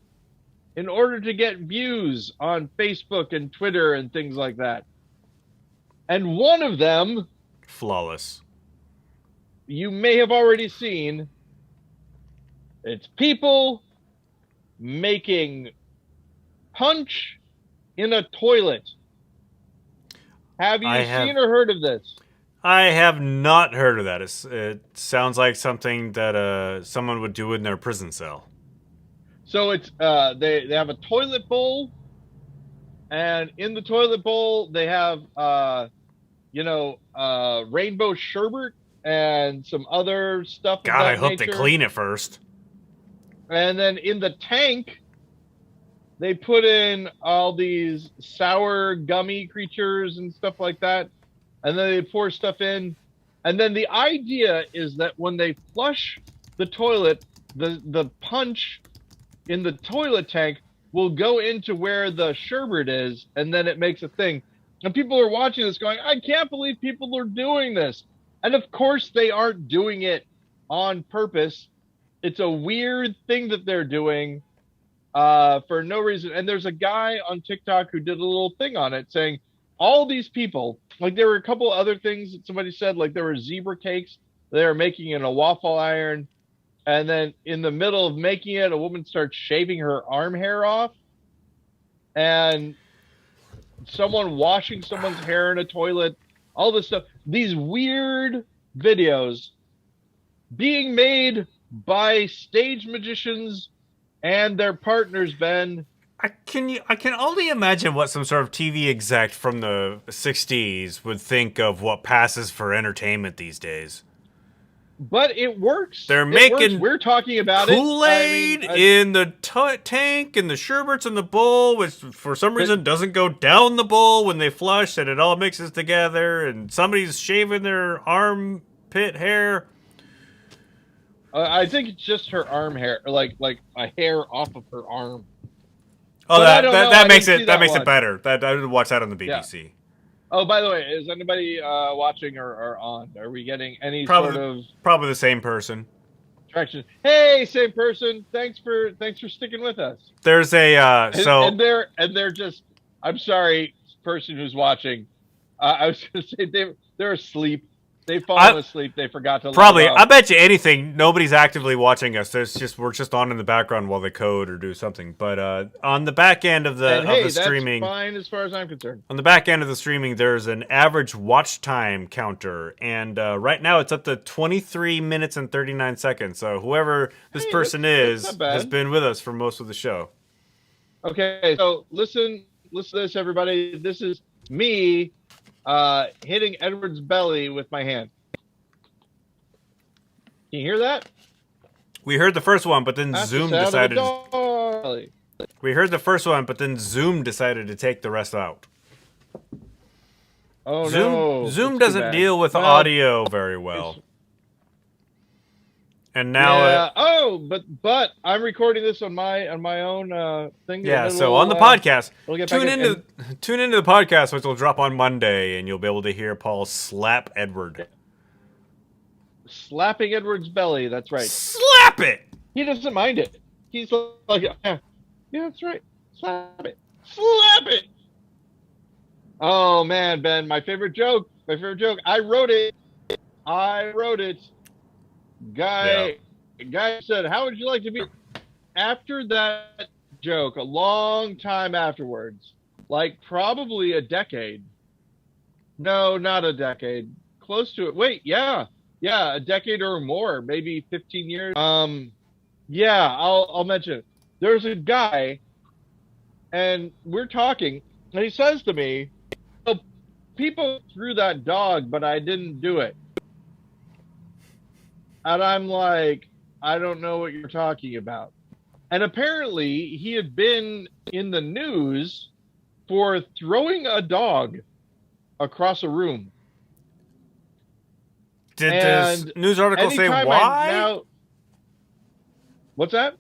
in order to get views on Facebook and Twitter and things like that. And one of them, flawless, you may have already seen. It's people making punch in a toilet. Have you seen or heard of this? I have not heard of that. It sounds like something that someone would do in their prison cell. So it's they have a toilet bowl, and in the toilet bowl they have rainbow sherbet and some other stuff. God, I hope they clean it first. And then in the tank, they put in all these sour gummy creatures and stuff like that. And then they pour stuff in. And then the idea is that when they flush the toilet, the punch in the toilet tank will go into where the sherbet is, and then it makes a thing. And people are watching this going, I can't believe people are doing this. And of course they aren't doing it on purpose. It's a weird thing that they're doing for no reason. And there's a guy on TikTok who did a little thing on it saying, all these people, like there were a couple other things that somebody said, like there were zebra cakes they were making in a waffle iron. And then in the middle of making it, a woman starts shaving her arm hair off. And someone washing someone's hair in a toilet, all this stuff. These weird videos being made by stage magicians and their partners, Ben. I can only imagine what some sort of TV exec from the 60s would think of what passes for entertainment these days. But it works. They're making We're talking about Kool-Aid in the tank, and the sherbet's in the bowl, which for some reason doesn't go down the bowl when they flush, and it all mixes together, and somebody's shaving their armpit hair. I think it's just her arm hair, like a hair off of her arm. Oh, that makes it better. I didn't watch that on the BBC. Yeah. Oh, by the way, is anybody watching or on? Are we getting any probably the same person? Direction. Hey, same person. Thanks for sticking with us. There's a and they're just. I'm sorry, person who's watching. I was going to say they're asleep. They've fallen asleep. They forgot to probably. I bet you anything. Nobody's actively watching us. We're just on in the background while they code or do something. But on the back end of the streaming, that's fine as far as I'm concerned. On the back end of the streaming, there's an average watch time counter, and right now it's up to 23 minutes and 39 seconds. So whoever this person is has been with us for most of the show. Okay, so listen to this, everybody. This is me. Hitting Edward's belly with my hand. Can you hear that? We heard the first one, but then Zoom decided. We heard the first one, but then Zoom decided to take the rest out. Oh no! Zoom doesn't deal with audio very well. And now, but I'm recording this on my own thing. Yeah, so on the podcast, tune into the podcast, which will drop on Monday, and you'll be able to hear Paul slap Edward. Slapping Edward's belly. That's right. Slap it. He doesn't mind it. He's like, yeah, that's right. Slap it. Slap it. Oh man, Ben, my favorite joke. I wrote it. Guy said, how would you like to be? After that joke, a long time afterwards, like probably a decade. No, not a decade. Close to it. Wait, yeah, a decade or more, maybe 15 years. Yeah, I'll mention it. There's a guy, and we're talking, and he says to me, oh, people threw that dog, but I didn't do it. And I'm like, I don't know what you're talking about. And apparently he had been in the news for throwing a dog across a room. Did this news article say why? What's that?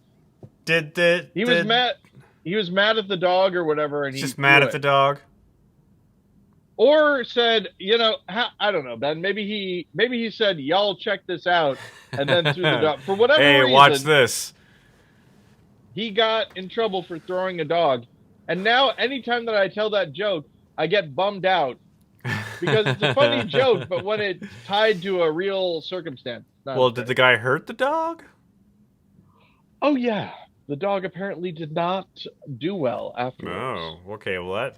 He was mad. He was mad at the dog or whatever, and he's just mad at the dog. Or said, I don't know, Ben. Maybe he said, "Y'all check this out," and then threw the dog for whatever reason. Hey, watch this. He got in trouble for throwing a dog, and now anytime that I tell that joke, I get bummed out because it's a funny joke, but when it's tied to a real circumstance. Well, did the guy hurt the dog? Oh yeah, the dog apparently did not do well afterwards. Oh, okay. Well, that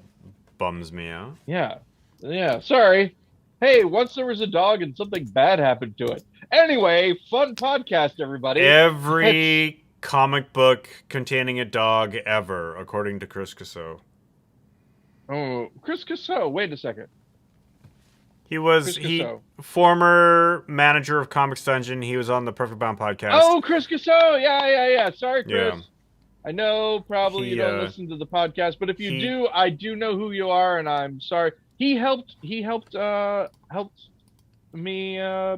bums me out. Yeah, sorry. Hey, once there was a dog and something bad happened to it. Anyway, fun podcast, everybody. Every comic book containing a dog ever, according to Chris Casso. Oh, Chris Casso. Wait a second. He was former manager of Comics Dungeon. He was on the Perfect Bound podcast. Oh, Chris Casso. Yeah. Sorry, Chris. Yeah. I know probably you don't listen to the podcast, but if you do, I do know who you are, and I'm sorry. He helped me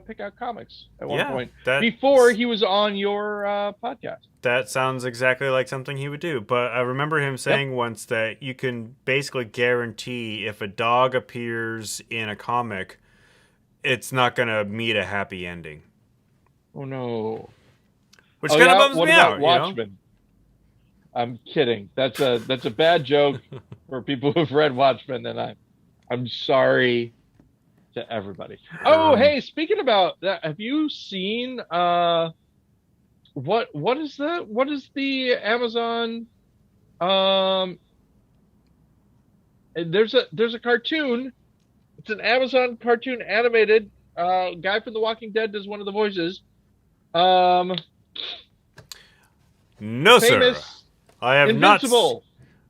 pick out comics at one point before he was on your podcast. That sounds exactly like something he would do. But I remember him saying once that you can basically guarantee if a dog appears in a comic, it's not going to meet a happy ending. Oh no! Which kind of bums me out. Watchmen? I'm kidding. That's a bad joke for people who've read Watchmen, and I'm sorry to everybody. Oh, hey, speaking about that, have you seen what is that? What is the Amazon there's a cartoon. It's an Amazon cartoon animated. Guy from The Walking Dead does one of the voices. No, sir. I have Invincible.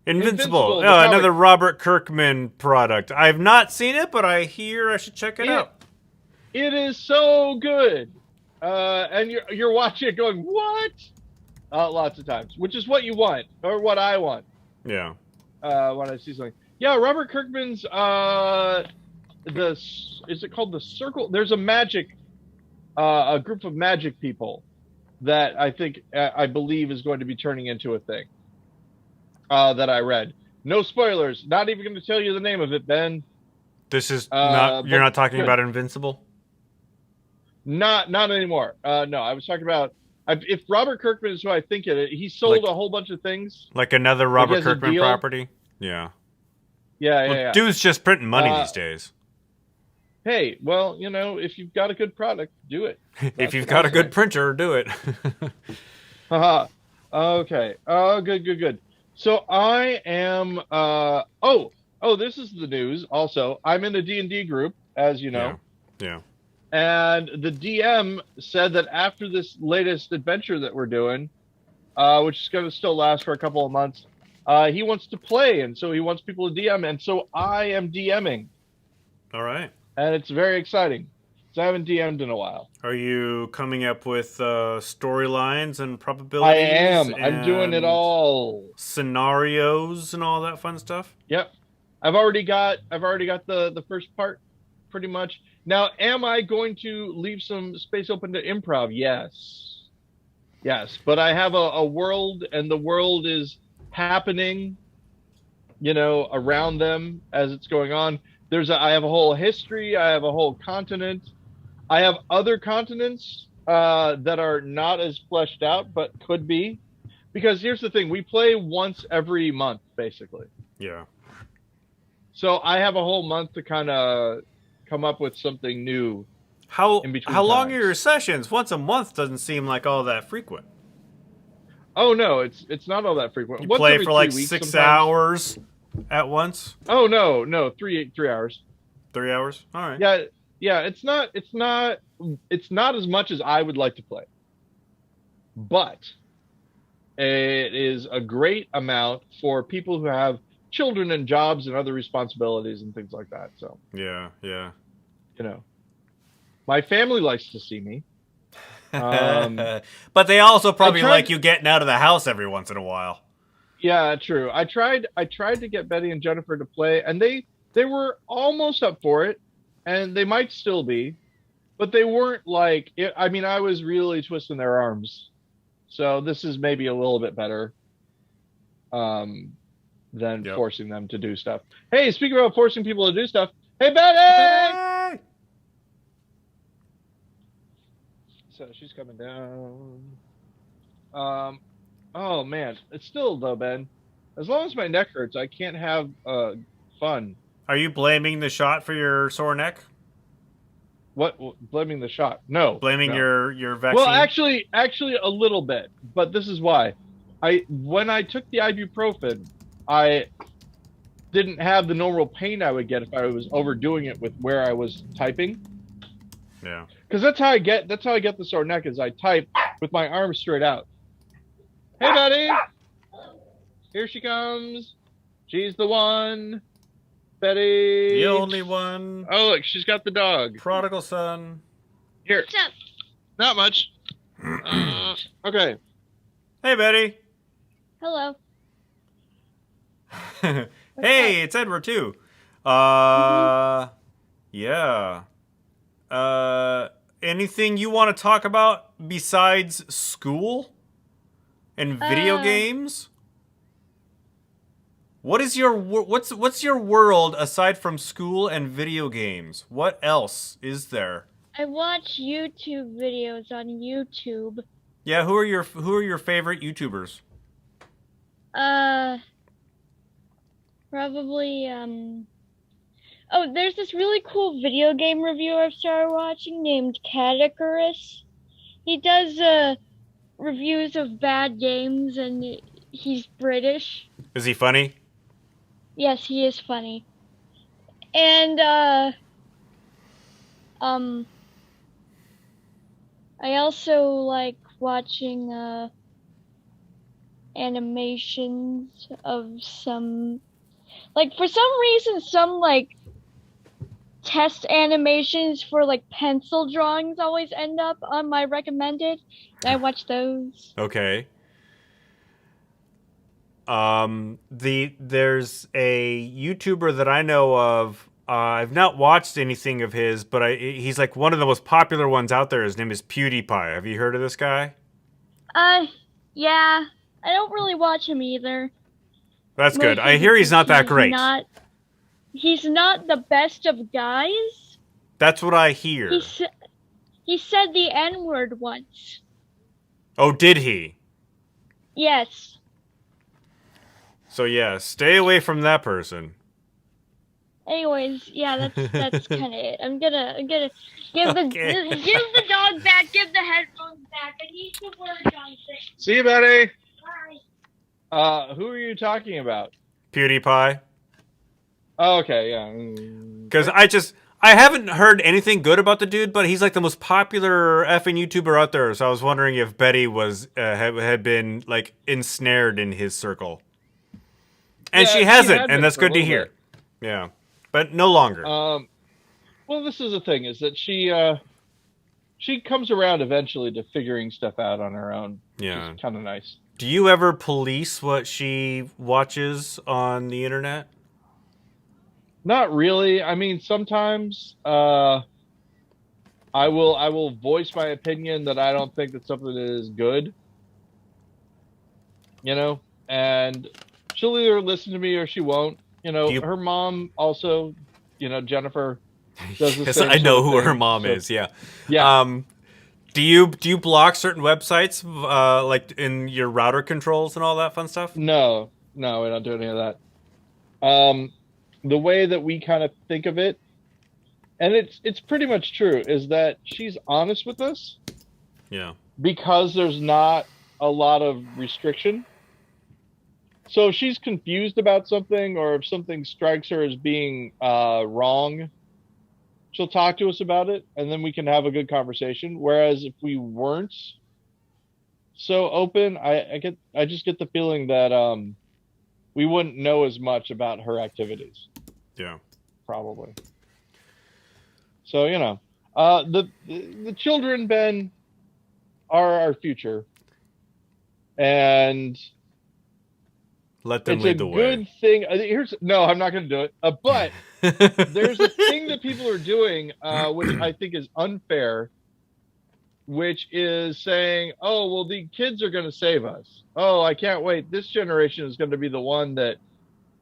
Invincible. Oh, another Robert Kirkman product. I have not seen it, but I hear I should check it out. It is so good. And you're watching it going, what? lots of times, which is what you want or what I want. Yeah. When I see something. Yeah, Robert Kirkman's is it called The Circle? There's a group of magic people that I believe is going to be turning into a thing that I read. No spoilers. Not even going to tell you the name of it, Ben. This is not. You're not talking about Invincible. Not anymore. No, I was talking about. If Robert Kirkman is who I think it is, he sold a whole bunch of things. Like another Robert Kirkman property. Yeah. Yeah. Dude's just printing money these days. Hey, well, if you've got a good product, do it. If you've got a good printer, do it. Haha. Okay. Oh, good. So I am. This is the news. Also, I'm in a D&D group, as you know. Yeah. And the DM said that after this latest adventure that we're doing, which is going to still last for a couple of months, he wants to play, and so he wants people to DM, and so I am DMing. All right. And it's very exciting. So I haven't DM'd in a while. Are you coming up with storylines and probabilities? I am. I'm doing it all. Scenarios and all that fun stuff? Yep. I've already got the first part, pretty much. Now, am I going to leave some space open to improv? Yes. But I have a world, and the world is happening, around them as it's going on. I have a whole history. I have a whole continent. I have other continents that are not as fleshed out, but could be. Because here's the thing. We play once every month, basically. Yeah. So I have a whole month to kind of come up with something new. How long are your sessions? Once a month doesn't seem like all that frequent. Oh no, it's not all that frequent. You once play every for like 3 weeks 6 sometimes. hours at once? Oh no, 3 hours. 3 hours? All right. Yeah. It's not as much as I would like to play, but it is a great amount for people who have children and jobs and other responsibilities and things like that. So yeah. My family likes to see me. But they also probably like you getting out of the house every once in a while. Yeah, true. I tried to get Betty and Jennifer to play, and they were almost up for it, and they might still be, but they weren't like it. I mean, I was really twisting their arms. So this is maybe a little bit better than forcing them to do stuff. Hey, speaking about forcing people to do stuff, hey, Betty! So she's coming down. Oh, man. It's still, though, Ben. As long as my neck hurts, I can't have fun. Are you blaming the shot for your sore neck? What? Blaming the shot? No. Blaming your vaccine? Well, actually, a little bit. But this is why. When I took the ibuprofen, I didn't have the normal pain I would get if I was overdoing it with where I was typing. Yeah. Because that's how I get the sore neck, is I type with my arms straight out. Hey, buddy. Here she comes. She's the one. Betty. The only one. Oh, look, she's got the dog. Prodigal son. Here. What's up? Not much. Okay. Hey, Betty. Hello. Hey, it's Edward, too. Yeah. Anything you want to talk about besides school and video games? What's your world aside from school and video games? What else is there? I watch YouTube videos on YouTube. Yeah, who are your favorite YouTubers? Probably oh, there's this really cool video game reviewer I've started watching named Catacarus. He does reviews of bad games, and he's British. Is he funny? Yes, he is funny. And I also like watching animations of some, like, for some reason, some like test animations for like pencil drawings always end up on my recommended. I watch those. Okay. There's a YouTuber that I know of. I've not watched anything of his, but he's like one of the most popular ones out there. His name is Pewdiepie. Have you heard of this guy? Yeah. I don't really watch him either. That's good. I Mostly hear he's not that because great. He's not the best of guys. That's what I hear. He said the N-word once. Oh, did he? Yes. So yeah, stay away from that person. Anyways, yeah, that's kind of it. I'm gonna give Okay. give the dog back, give the headphones back. I need to work on things. See you, buddy. Bye. Who are you talking about? PewDiePie. Oh, okay, yeah. Because I haven't heard anything good about the dude, but he's like the most popular effing YouTuber out there. So I was wondering if Betty was had been like ensnared in his circle, and Yeah, she she hasn't, had and been that's for a good to little hear. bit. Yeah, but no longer. Well, this is the thing: is that she comes around eventually to figuring stuff out on her own. Yeah. Which is kind of nice. Do you ever police what she watches on the internet? Not really. I mean, sometimes I will voice my opinion that I don't think that something is good. You know, and she'll either listen to me or she won't. You know, her mom also, Jennifer does the Yes, same I know sort of who her thing, mom so- is. Yeah. Yeah. Do you block certain websites like in your router controls and all that fun stuff? No, we don't do any of that. The way that we kind of think of it, and it's pretty much true, is that she's honest with us. Yeah. Because there's not a lot of restriction. So if she's confused about something, or if something strikes her as being wrong, she'll talk to us about it, and then we can have a good conversation. Whereas if we weren't so open, I just get the feeling that we wouldn't know as much about her activities. Yeah. Probably. So the children, Ben, are our future, and let them it's lead a the way. good thing. No, I'm not going to do it. But there's a thing that people are doing, which I think is unfair, which is saying, "Oh, well, the kids are going to save us. Oh, I can't wait. This generation is going to be the one that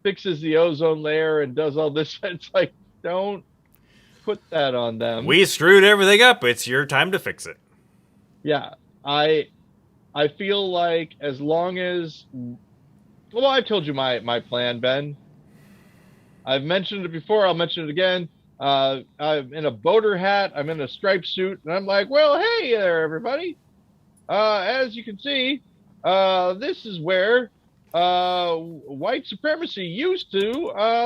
fixes the ozone layer and does all this." It's like, don't put that on them. We screwed everything up. It's your time to fix it. Yeah, I feel like as long as, well, I've told you my plan, Ben. I've mentioned it before. I'll mention it again. I'm in a boater hat. I'm in a striped suit, and I'm like, well, hey there, everybody. As you can see, this is where white supremacy used to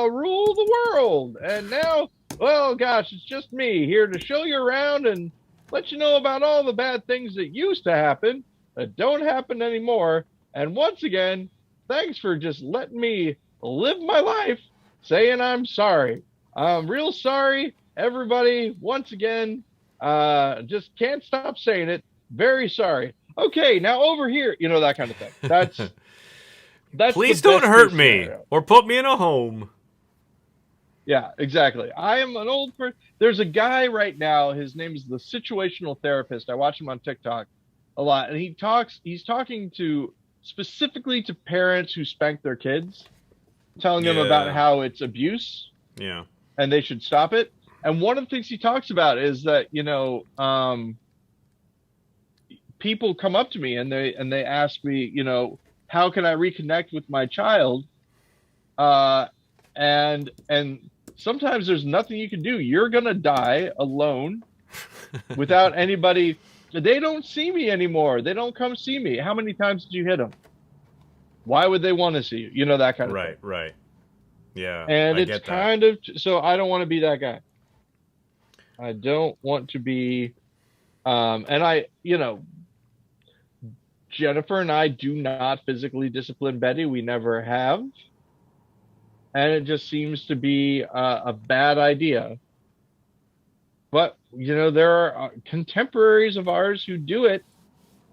rule the world, and now, well, gosh, it's just me here to show you around and let you know about all the bad things that used to happen that don't happen anymore. And once again, thanks for just letting me live my life saying I'm sorry. I'm real sorry, everybody. Once again, just can't stop saying it. Very sorry. Okay, now over here, that kind of thing. That's Please the don't best hurt case me scenario. or put me in a home. Yeah, exactly. I am an old person. There's a guy right now. His name is the Situational Therapist. I watch him on TikTok a lot, and he's talking specifically to parents who spank their kids, telling them about how it's abuse. Yeah. And they should stop it. And one of the things he talks about is that, people come up to me and they ask me, how can I reconnect with my child? And sometimes there's nothing you can do. You're going to die alone without anybody. They don't see me anymore. They don't come see me. How many times did you hit them? Why would they want to see you? That kind of thing. Right. Yeah. And it's kind of, so I don't want to be that guy. I don't want to be, and Jennifer and I do not physically discipline Betty. We never have. And it just seems to be a bad idea. But, there are contemporaries of ours who do it,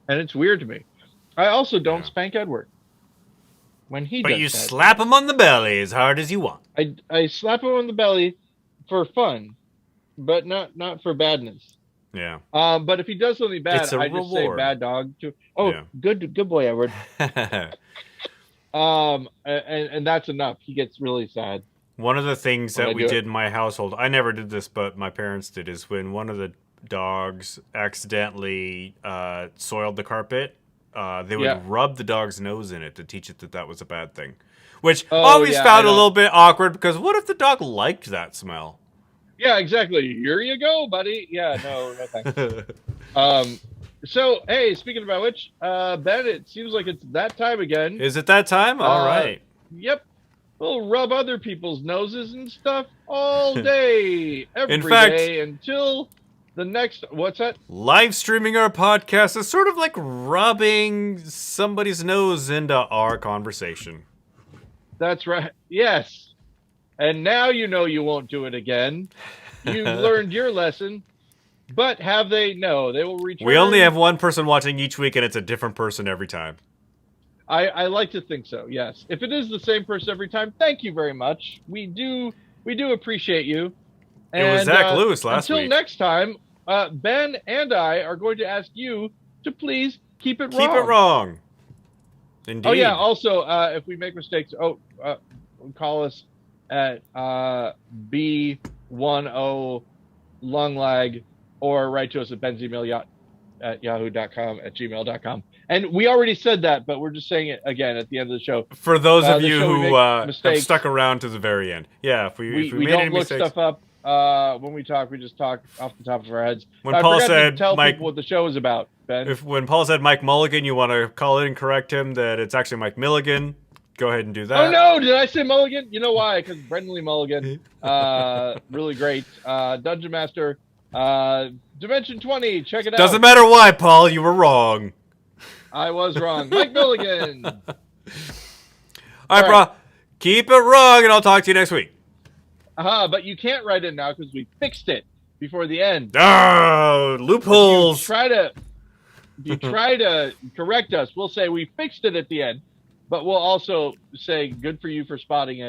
and it's weird to me. I also don't spank Edward. when he But does you bad slap him on the belly as hard as you want. I slap him on the belly for fun, but not for badness. Yeah. But if he does something bad, It's a I just say reward. bad dog to. Oh, Yeah. good boy, Edward. And that's enough. He gets really sad. One of the things When that I we do it. did in my household, I never did this, but my parents did, is when one of the dogs accidentally soiled the carpet, they would Yeah. rub the dog's nose in it to teach it that that was a bad thing. Which Oh, always yeah, found I a know. little bit awkward, because what if the dog liked that smell? Yeah, exactly. Here you go, buddy. Yeah, no thanks. So hey, speaking about which, Ben, it seems like it's that time again. Is it that time? All right. Yep. We'll rub other people's noses and stuff all day, every In fact- day until the next. What's that? Live streaming our podcast is sort of like rubbing somebody's nose into our conversation. That's right. Yes. And now you know you won't do it again. You've learned your lesson. But have they? No, they will return. We only have one person watching each week, and it's a different person every time. I like to think so. Yes. If it is the same person every time, thank you very much. We do appreciate you. It was Zach Lewis last until week. next time, Ben and I are going to ask you to please keep it wrong. Keep it wrong. Indeed. Oh yeah. Also, if we make mistakes, call us at B10 lunglag or write to us at benzemail@yahoo.com at gmail.com. And we already said that, but we're just saying it again at the end of the show. For those of the you show we who make have mistakes. stuck around to the very end. Yeah, if we We made don't any look mistakes. stuff up when we talk. We just talk off the top of our heads. When I Paul forgot said to tell Mike- people what the show is about, Ben. When Paul said Mike Mulligan, you want to call in and correct him that it's actually Mike Milligan. Go ahead and do that. Oh no! Did I say Mulligan? You know why? Because Brendan Lee Mulligan, really great Dungeon Master, Dimension 20. Check it out. Doesn't matter why, Paul. You were wrong. I was wrong. Mike Milligan. All right, bro. Keep it wrong, and I'll talk to you next week. But you can't write it now because we fixed it before the end. Ah, loopholes. If you try to correct us, we'll say we fixed it at the end, but we'll also say good for you for spotting it.